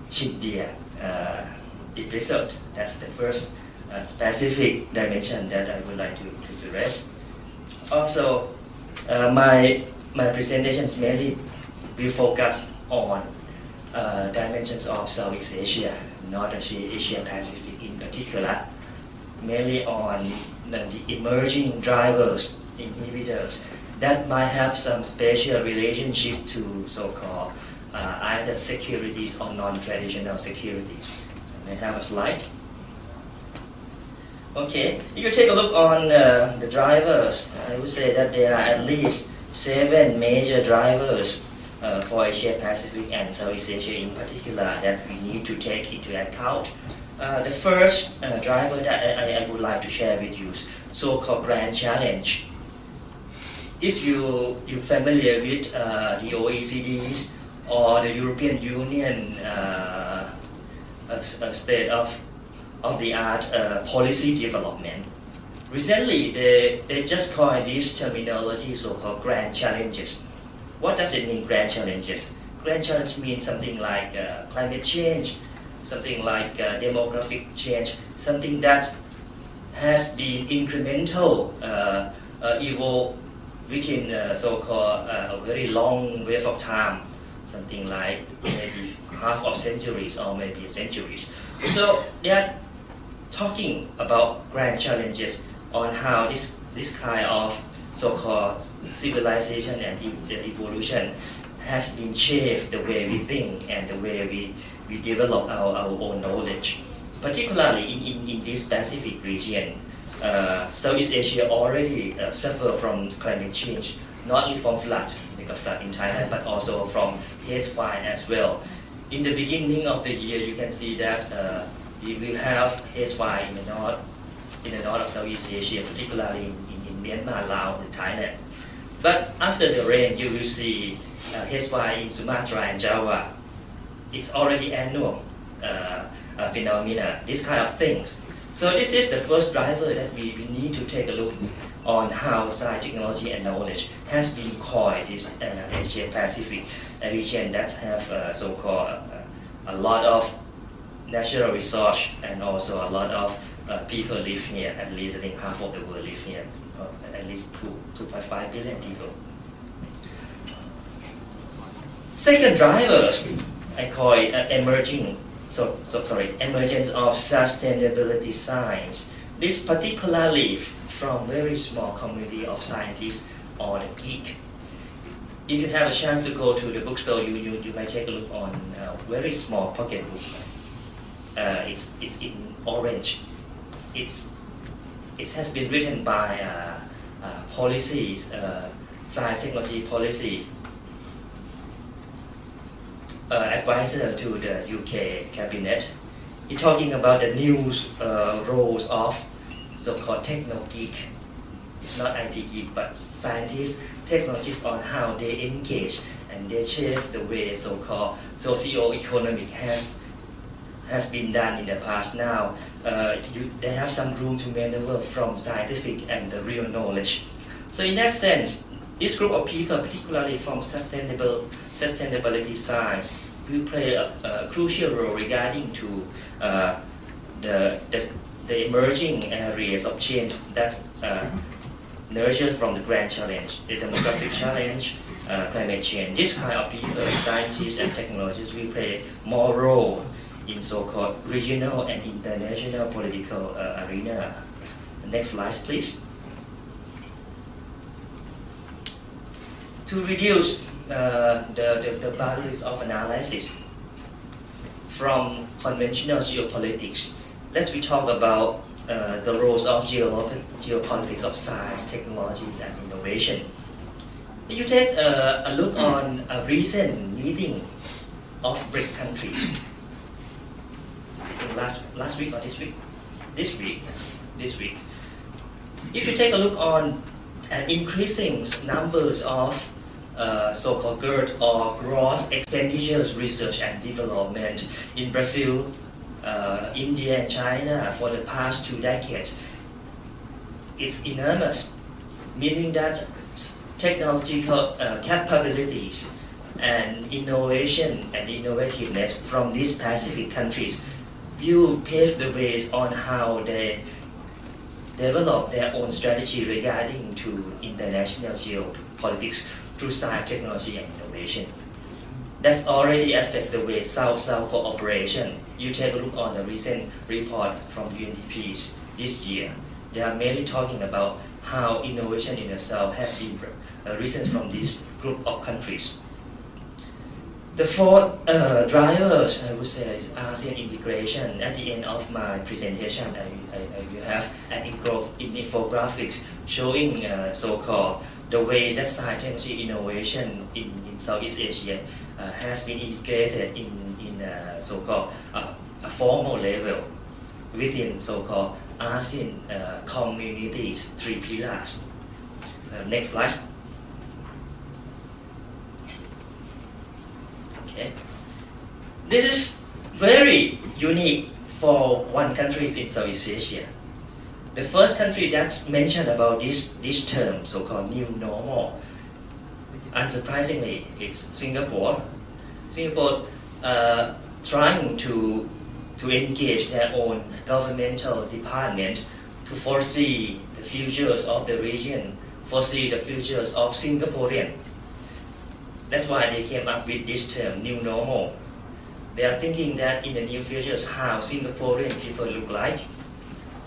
Chindia episode. That's the first specific dimension that I would like to address. Also, my presentations mainly will focus on dimensions of Southeast Asia, North Asia Pacific in particular, mainly on the emerging drivers, inhibitors that might have some special relationship to so-called either securities or non-traditional securities. May I have a slide? Okay, if you take a look on the drivers, I would say that there are at least 7 major drivers for Asia Pacific and Southeast Asia in particular that we need to take into account. The first driver that I would like to share with you is so-called Grand Challenge. If you're familiar with the OECD's or the European Union state of the art policy development, recently they just coined this terminology so-called grand challenges. What does it mean, grand challenges? Grand challenge means something like climate change, something like demographic change, something that has been incremental, evolved within so-called a very long wave of time, something like maybe half of centuries or maybe centuries. So they are talking about grand challenges on how this kind of so-called civilization and evolution has been shaped the way we think and the way we develop our own knowledge. Particularly in this Pacific region, Southeast Asia already suffer from climate change, not only from flood, because flood in Thailand, but also from haze fire as well. In the beginning of the year, you can see that we will have haze fire in the north of Southeast Asia, particularly in Myanmar, Laos, and Thailand. But after the rain, you will see haze fire in Sumatra and Java. It's already annual phenomena, this kind of things. So this is the first driver that we need to take a look on how science, technology, and knowledge has been coined this Asia Pacific region that have so-called a lot of natural resource and also a lot of people live here. At least I think half of the world live here, at least 2.5 billion people. Second driver, I call it emergence of sustainability science. This particularly from very small community of scientists or the geek. If you have a chance to go to the bookstore, you might take a look on a very small pocket book. It's in orange. It has been written by policies, science technology policy advisor to the UK cabinet. He's talking about the new roles of so-called techno geek. It's not IT geek, but scientists, technologists on how they engage and they shape the way so-called socio-economic has been done in the past. Now they have some room to maneuver from scientific and the real knowledge. So in that sense, this group of people, particularly from sustainability science, will play a crucial role regarding to the emerging areas of change that nurtured from the grand challenge, the demographic challenge, climate change. This kind of people, scientists and technologists, will play more role in so-called regional and international political arena. Next slide, please. To reduce the boundaries of analysis from conventional geopolitics, let's talk about the roles of geopolitics of science, technologies, and innovation. If you take a look on a recent meeting of BRIC countries, last week or this week? This week. If you take a look on an increasing numbers of so-called GERD or gross expenditures research and development in Brazil, India and China for the past 2 decades, is enormous, meaning that technological capabilities and innovation and innovativeness from these Pacific countries will pave the ways on how they develop their own strategy regarding to international geopolitics through science, technology, and innovation. That's already affect the way South-South cooperation. You take a look on the recent report from UNDP this year. They are mainly talking about how innovation in the South has been risen from this group of countries. The fourth drivers, I would say, is ASEAN integration. At the end of my presentation, I will have an infographics showing so-called the way that science, technology, innovation in Southeast Asia has been integrated in so-called a formal level within so-called ASEAN communities, 3 pillars. Next slide. Okay. This is very unique for one country in Southeast Asia. The first country that's mentioned about this term, so-called new normal, unsurprisingly, it's Singapore. Singapore trying to engage their own governmental department to foresee the futures of the region, foresee the futures of Singaporean. That's why they came up with this term, new normal. They are thinking that in the near future, how Singaporean people look like.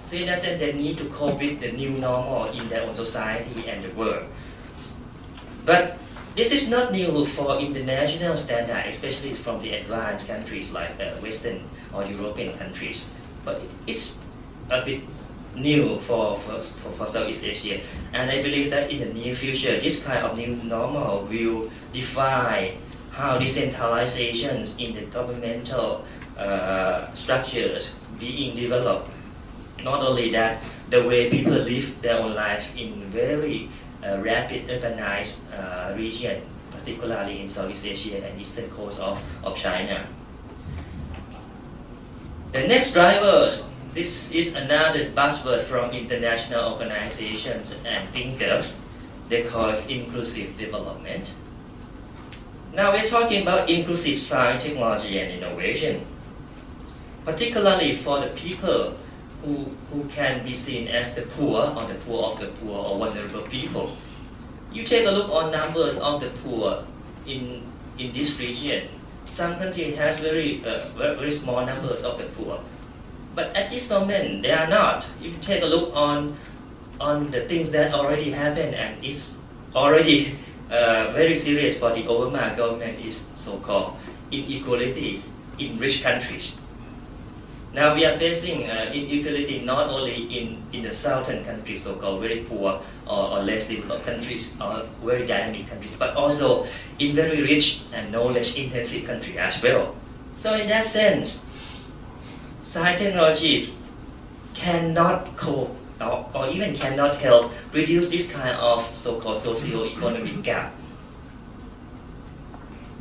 So in that sense, they need to cope with the new normal in their own society and the world. But this is not new for international standard, especially from the advanced countries like Western or European countries. But it's a bit new for Southeast Asia. And I believe that in the near future, this kind of new normal will define how decentralizations in the governmental structures being developed. Not only that, the way people live their own life in very rapid urbanized region, particularly in Southeast Asia and eastern coast of China. The next drivers, this is another buzzword from international organizations and thinkers. They call it inclusive development. Now we're talking about inclusive science, technology, and innovation, particularly for the people who can be seen as the poor or the poor of the poor or vulnerable people. You take a look on numbers of the poor in this region. Some countries has very small numbers of the poor, but at this moment they are not. You take a look on the things that already happened and is already very serious for the Obama government is so-called inequalities in rich countries. Now we are facing inequality not only in the southern countries, so-called very poor or less developed countries or very dynamic countries, but also in very rich and knowledge-intensive countries as well. So in that sense, science technologies cannot cope or even cannot help reduce this kind of so-called socio-economic gap.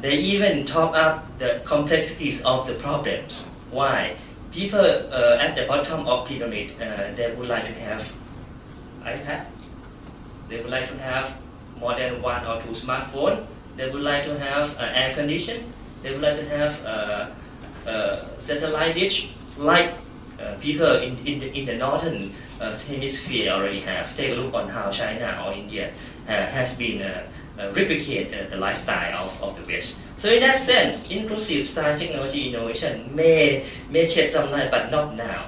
They even top up the complexities of the problems. Why? People at the bottom of pyramid, they would like to have iPad. They would like to have more than 1 or 2 smartphones. They would like to have air condition. They would like to have satellite dish, like people in the northern hemisphere already have. Take a look on how China or India has been replicate the lifestyle of the West. So in that sense, inclusive science, technology, innovation may shed some light, but not now.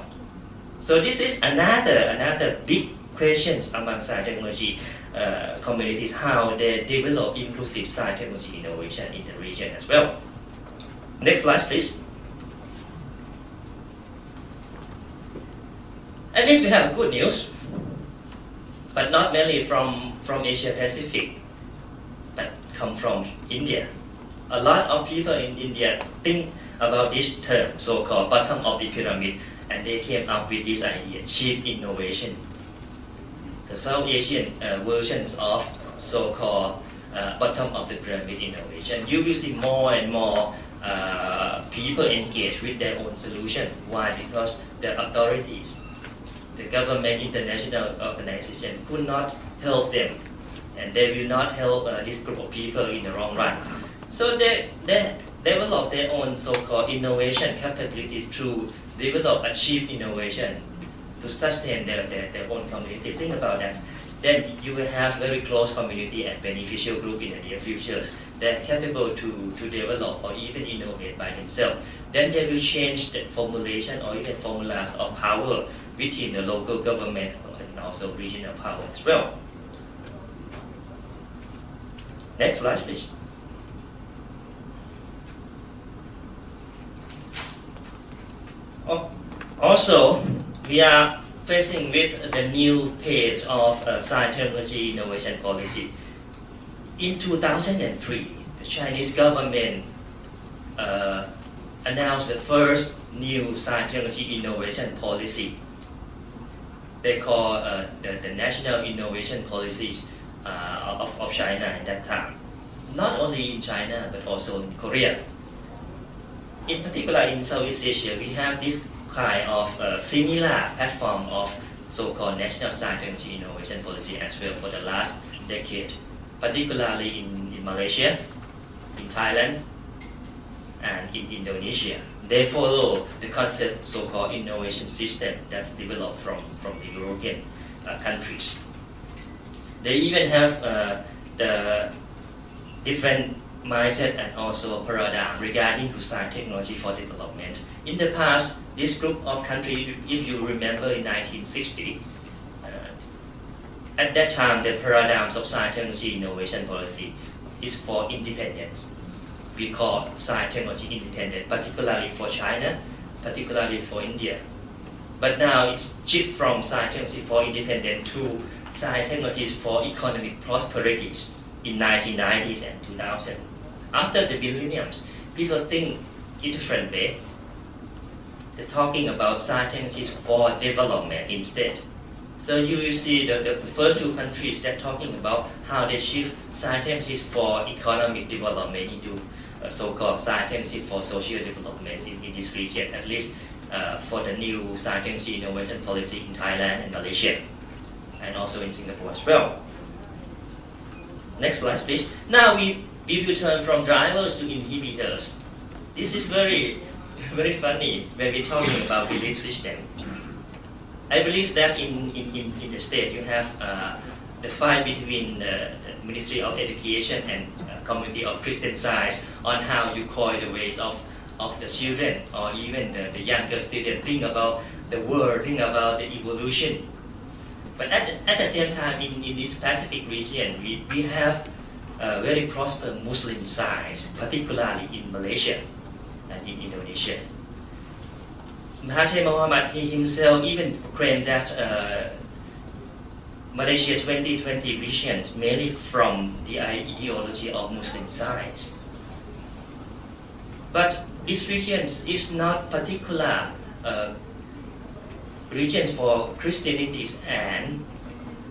So this is another big questions among science technology communities, how they develop inclusive science, technology, innovation in the region as well. Next slide, please. At least we have good news, but not mainly from Asia Pacific, but come from India. A lot of people in India think about this term, so-called bottom of the pyramid, and they came up with this idea, cheap innovation. The South Asian versions of so-called bottom of the pyramid innovation. You will see more and more people engage with their own solution. Why? Because the authorities, the government, international organization could not help them, and they will not help this group of people in the long run. So they develop their own so-called innovation capabilities to develop, achieve innovation to sustain their own community. Think about that. Then you will have very close community and beneficial group in the near future that are capable to develop or even innovate by themselves. Then they will change the formulation or even formulas of power within the local government and also regional power as well. Next slide, please. Also, we are facing with the new pace of science, technology, innovation policy. In 2003, the Chinese government announced the first new science, technology, innovation policy. They call the National Innovation Policies of China at that time. Not only in China, but also in Korea. In particular, in Southeast Asia, we have this kind of similar platform of so-called national science and innovation policy as well for the last decade, particularly in Malaysia, in Thailand, and in Indonesia. They follow the concept so-called innovation system that's developed from the European countries. They even have the different mindset and also paradigm regarding to science technology for development. In the past, this group of countries, if you remember in 1960, at that time the paradigms of science technology innovation policy is for independence. We call science technology independent, particularly for China, particularly for India. But now it's shift from science technology for independence to science technologies for economic prosperity in 1990s and 2000. After the millenniums, people think in a different way. They're talking about science technologies for development instead. So you will see the first two countries that talking about how they shift science technologies for economic development into so-called science technology for social development in this region, at least for the new science technology innovation policy in Thailand and Malaysia, and also in Singapore as well. Next slide, please. Now we will turn from drivers to inhibitors. This is very funny when we're talking about belief system. I believe that in the state you have the fight between the Ministry of Education and Community of Christian Science on how you call the ways of the children or even the younger students think about the world, think about the evolution. But at the same time, in this Pacific region, we have very prosperous Muslim science, particularly in Malaysia and in Indonesia. Mahathir Mohamad, he himself even claimed that Malaysia 2020 vision mainly from the ideology of Muslim science. But this region is not particular regions for Christianity and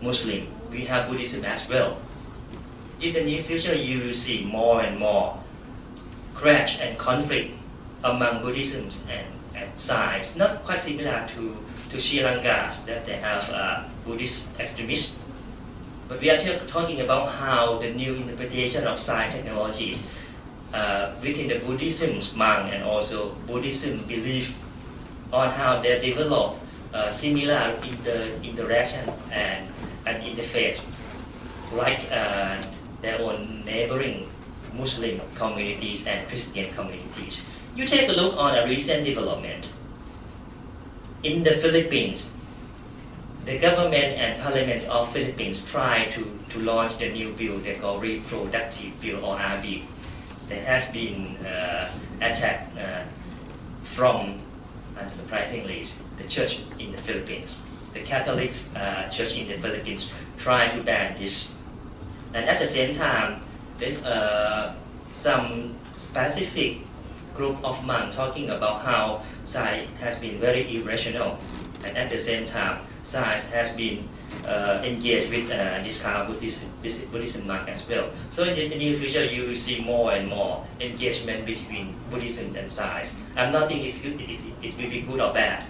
Muslim. We have Buddhism as well. In the near future, you will see more and more clash and conflict among Buddhism and science, not quite similar to Sri Lanka, that they have Buddhist extremists. But we are talking about how the new interpretation of science technologies within the Buddhism monk and also Buddhism belief on how they develop similar interaction and interface like their own neighboring Muslim communities and Christian communities. You take a look on a recent development. In the Philippines, the government and parliaments of Philippines try to launch the new bill they call Reproductive Bill or RB. That has been attacked from, unsurprisingly, the church in the Philippines. The Catholic church in the Philippines try to ban this. And at the same time, there's some specific group of monks talking about how science has been very irrational, and at the same time, science has been engaged with this kind of Buddhism monk as well. So in the near future, you will see more and more engagement between Buddhism and science. I'm not saying it will be good or bad.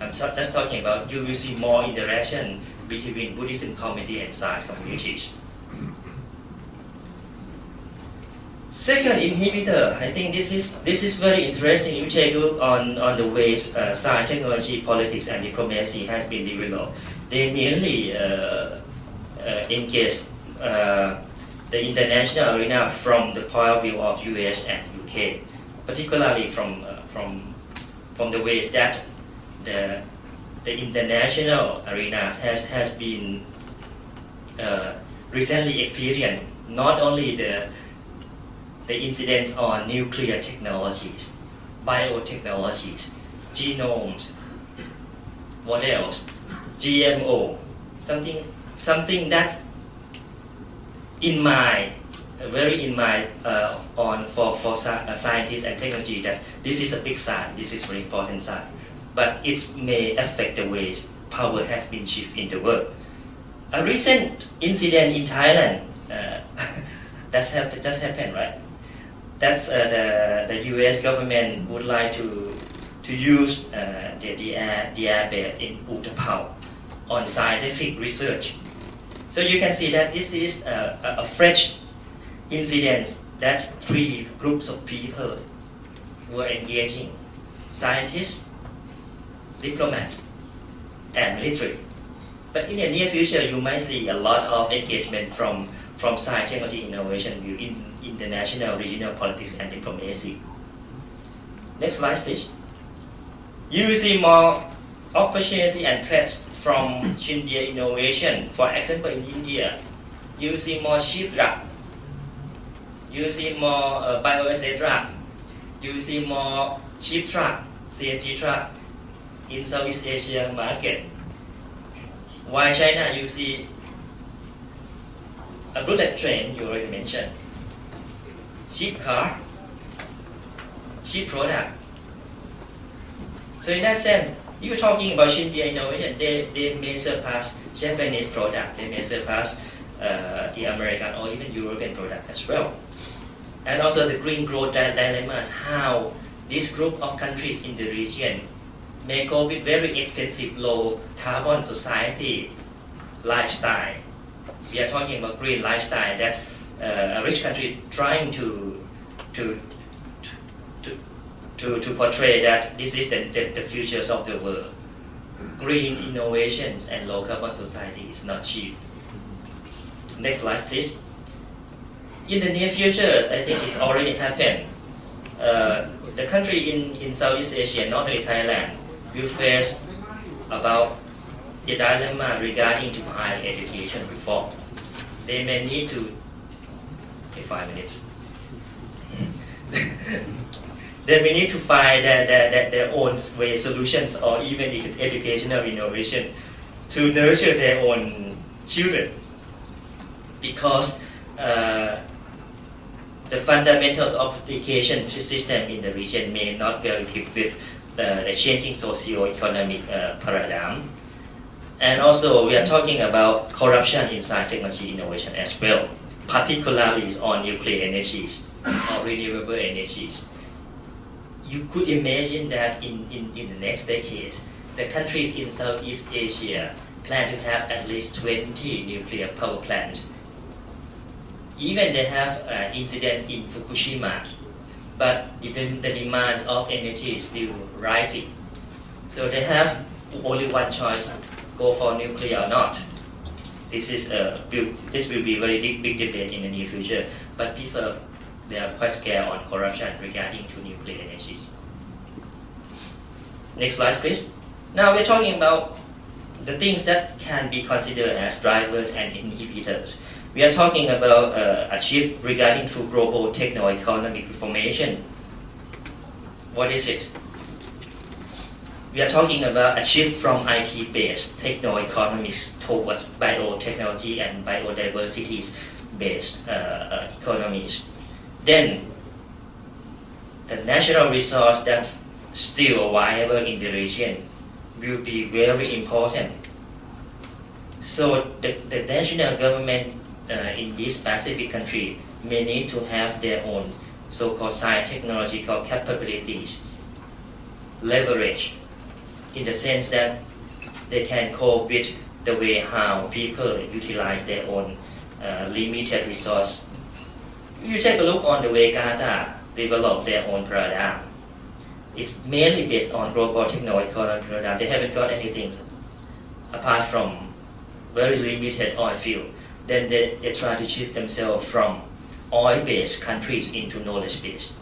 I'm just talking about you will see more interaction between Buddhism community and science communities. Second inhibitor, I think this is very interesting. You take a look on the ways science, technology, politics, and diplomacy has been developed. They mainly engage the international arena from the point of view of US and UK, particularly from the way that the international arena has been recently experienced not only the incidents on nuclear technologies, biotechnologies, genomes, what else? GMO, something that's very in mind for scientists and technology, that this is a big sign, this is very important sign, but it may affect the ways power has been shifted in the world. A recent incident in Thailand just happened, right? That's the US government would like to use the airbase in Burapha on scientific research. So you can see that this is a fresh incident that 3 groups of people were engaging: scientists, diplomats, and military. But in the near future, you might see a lot of engagement from science, technology, innovation in international, regional politics, and diplomacy. Next slide, please. You will see more opportunity and threats from India innovation. For example, in India, you will see more cheap drug. You will see more bioasset drug. You will see more cheap truck, CNG truck in Southeast Asia market. Why China? You see a bullet train, you already mentioned. Cheap car, cheap product. So in that sense, you're talking about India innovation, they may surpass Japanese product, they may surpass the American or even European product as well. And also the green growth dilemmas, how this group of countries in the region may go with very expensive, low carbon society lifestyle. We are talking about green lifestyle that a rich country trying to portray that this is the futures of the world. Green innovations and low carbon society is not cheap. Next slide, please. In the near future, I think it's already happened. The country in Southeast Asia, not only Thailand, will face about the dilemma regarding to higher education reform. They may need to, 5 minutes. They may need to find their own way solutions or even educational innovation to nurture their own children, because the fundamentals of education system in the region may not be equipped with the changing socio-economic paradigm. And also we are talking about corruption in science, technology, innovation as well, particularly on nuclear energies or renewable energies. You could imagine that in the next decade, the countries in Southeast Asia plan to have at least 20 nuclear power plants. Even they have an incident in Fukushima, but the demands of energy is still rising. So they have only one choice: go for nuclear or not. This will be a very big debate in the near future. But people, they are quite scared on corruption regarding to nuclear energies. Next slide, please. Now we're talking about the things that can be considered as drivers and inhibitors. We are talking about a shift regarding to global techno-economic formation. What is it? We are talking about a shift from IT-based techno-economics towards biotechnology and biodiversity-based economies. Then, the natural resource that's still viable in the region will be very important. So the national government in this Pacific country may need to have their own so-called science technological capabilities, leverage, in the sense that they can cope with the way how people utilize their own limited resource You take a look on the way Qatar developed their own paradigm. It's mainly based on robot technology paradigm. They haven't got anything apart from very limited oil field. Then they try to shift themselves from oil-based countries into knowledge-based.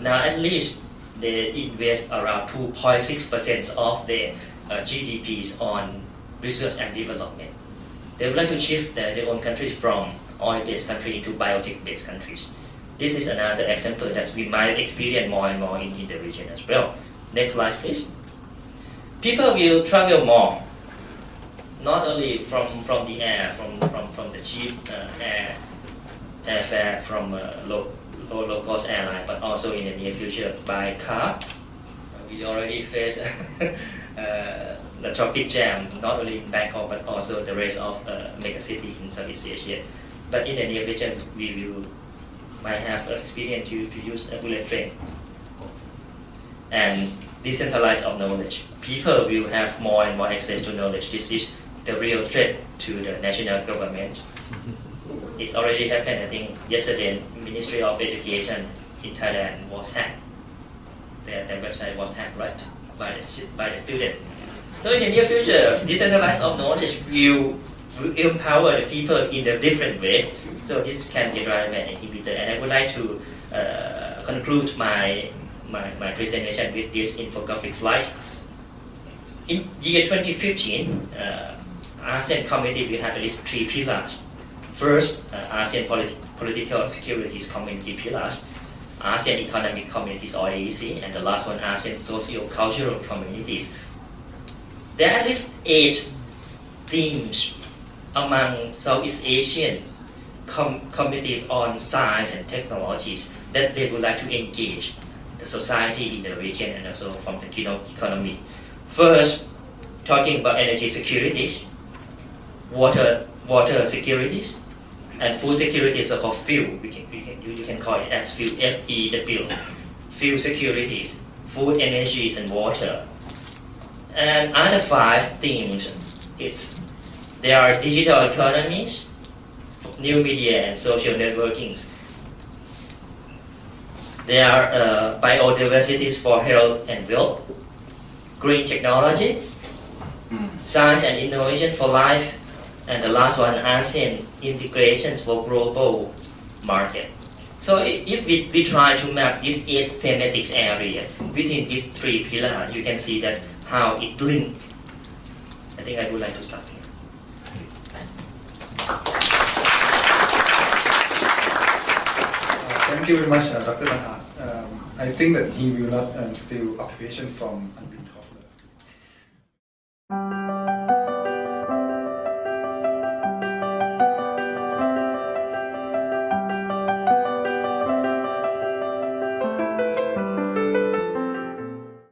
Now at least they invest around 2.6% of their GDPs on research and development. They would like to shift their own countries from oil-based country into biotech-based countries. This is another example that we might experience more and more in the region as well. Next slide, please. People will travel more, not only from the air, from the cheap airfare from low-cost airline, but also in the near future by car. We already face the traffic jam, not only in Bangkok, but also the rest of mega city in Southeast Asia. But in the near future, we might have experience to use a bullet train. And decentralized of knowledge. People will have more and more access to knowledge. This is the real threat to the national government. It's already happened. I think yesterday, Ministry of Education in Thailand was hacked. Their website was hacked, right, by the student. So in the near future, decentralized of knowledge will empower the people in a different way. So this can be a driver and inhibitor. And I would like to conclude my presentation with this infographic slide. In year 2015, ASEAN community will have at least 3 pillars. First, ASEAN political securities community pillars, ASEAN economic communities or AEC, and the last one, ASEAN socio-cultural communities. There are at least 8 themes among Southeast Asian communities on science and technologies that they would like to engage the society in the region and also from the economy. First, talking about energy securities, water securities, and food security, so-called fuel. You can call it as fuel, FEW, fuel securities, food, energies, and water. And other 5 themes, there are digital economies, new media, and social networkings. There are biodiversities for health and wealth, green technology, science and innovation for life, and the last one, ASEAN integrations for global market. So if we try to map this 8 thematic area within these 3 pillars, you can see that how it links. I think I would like to stop here. Thank you very much, Dr. Manhat. I think that he will not steal occupation from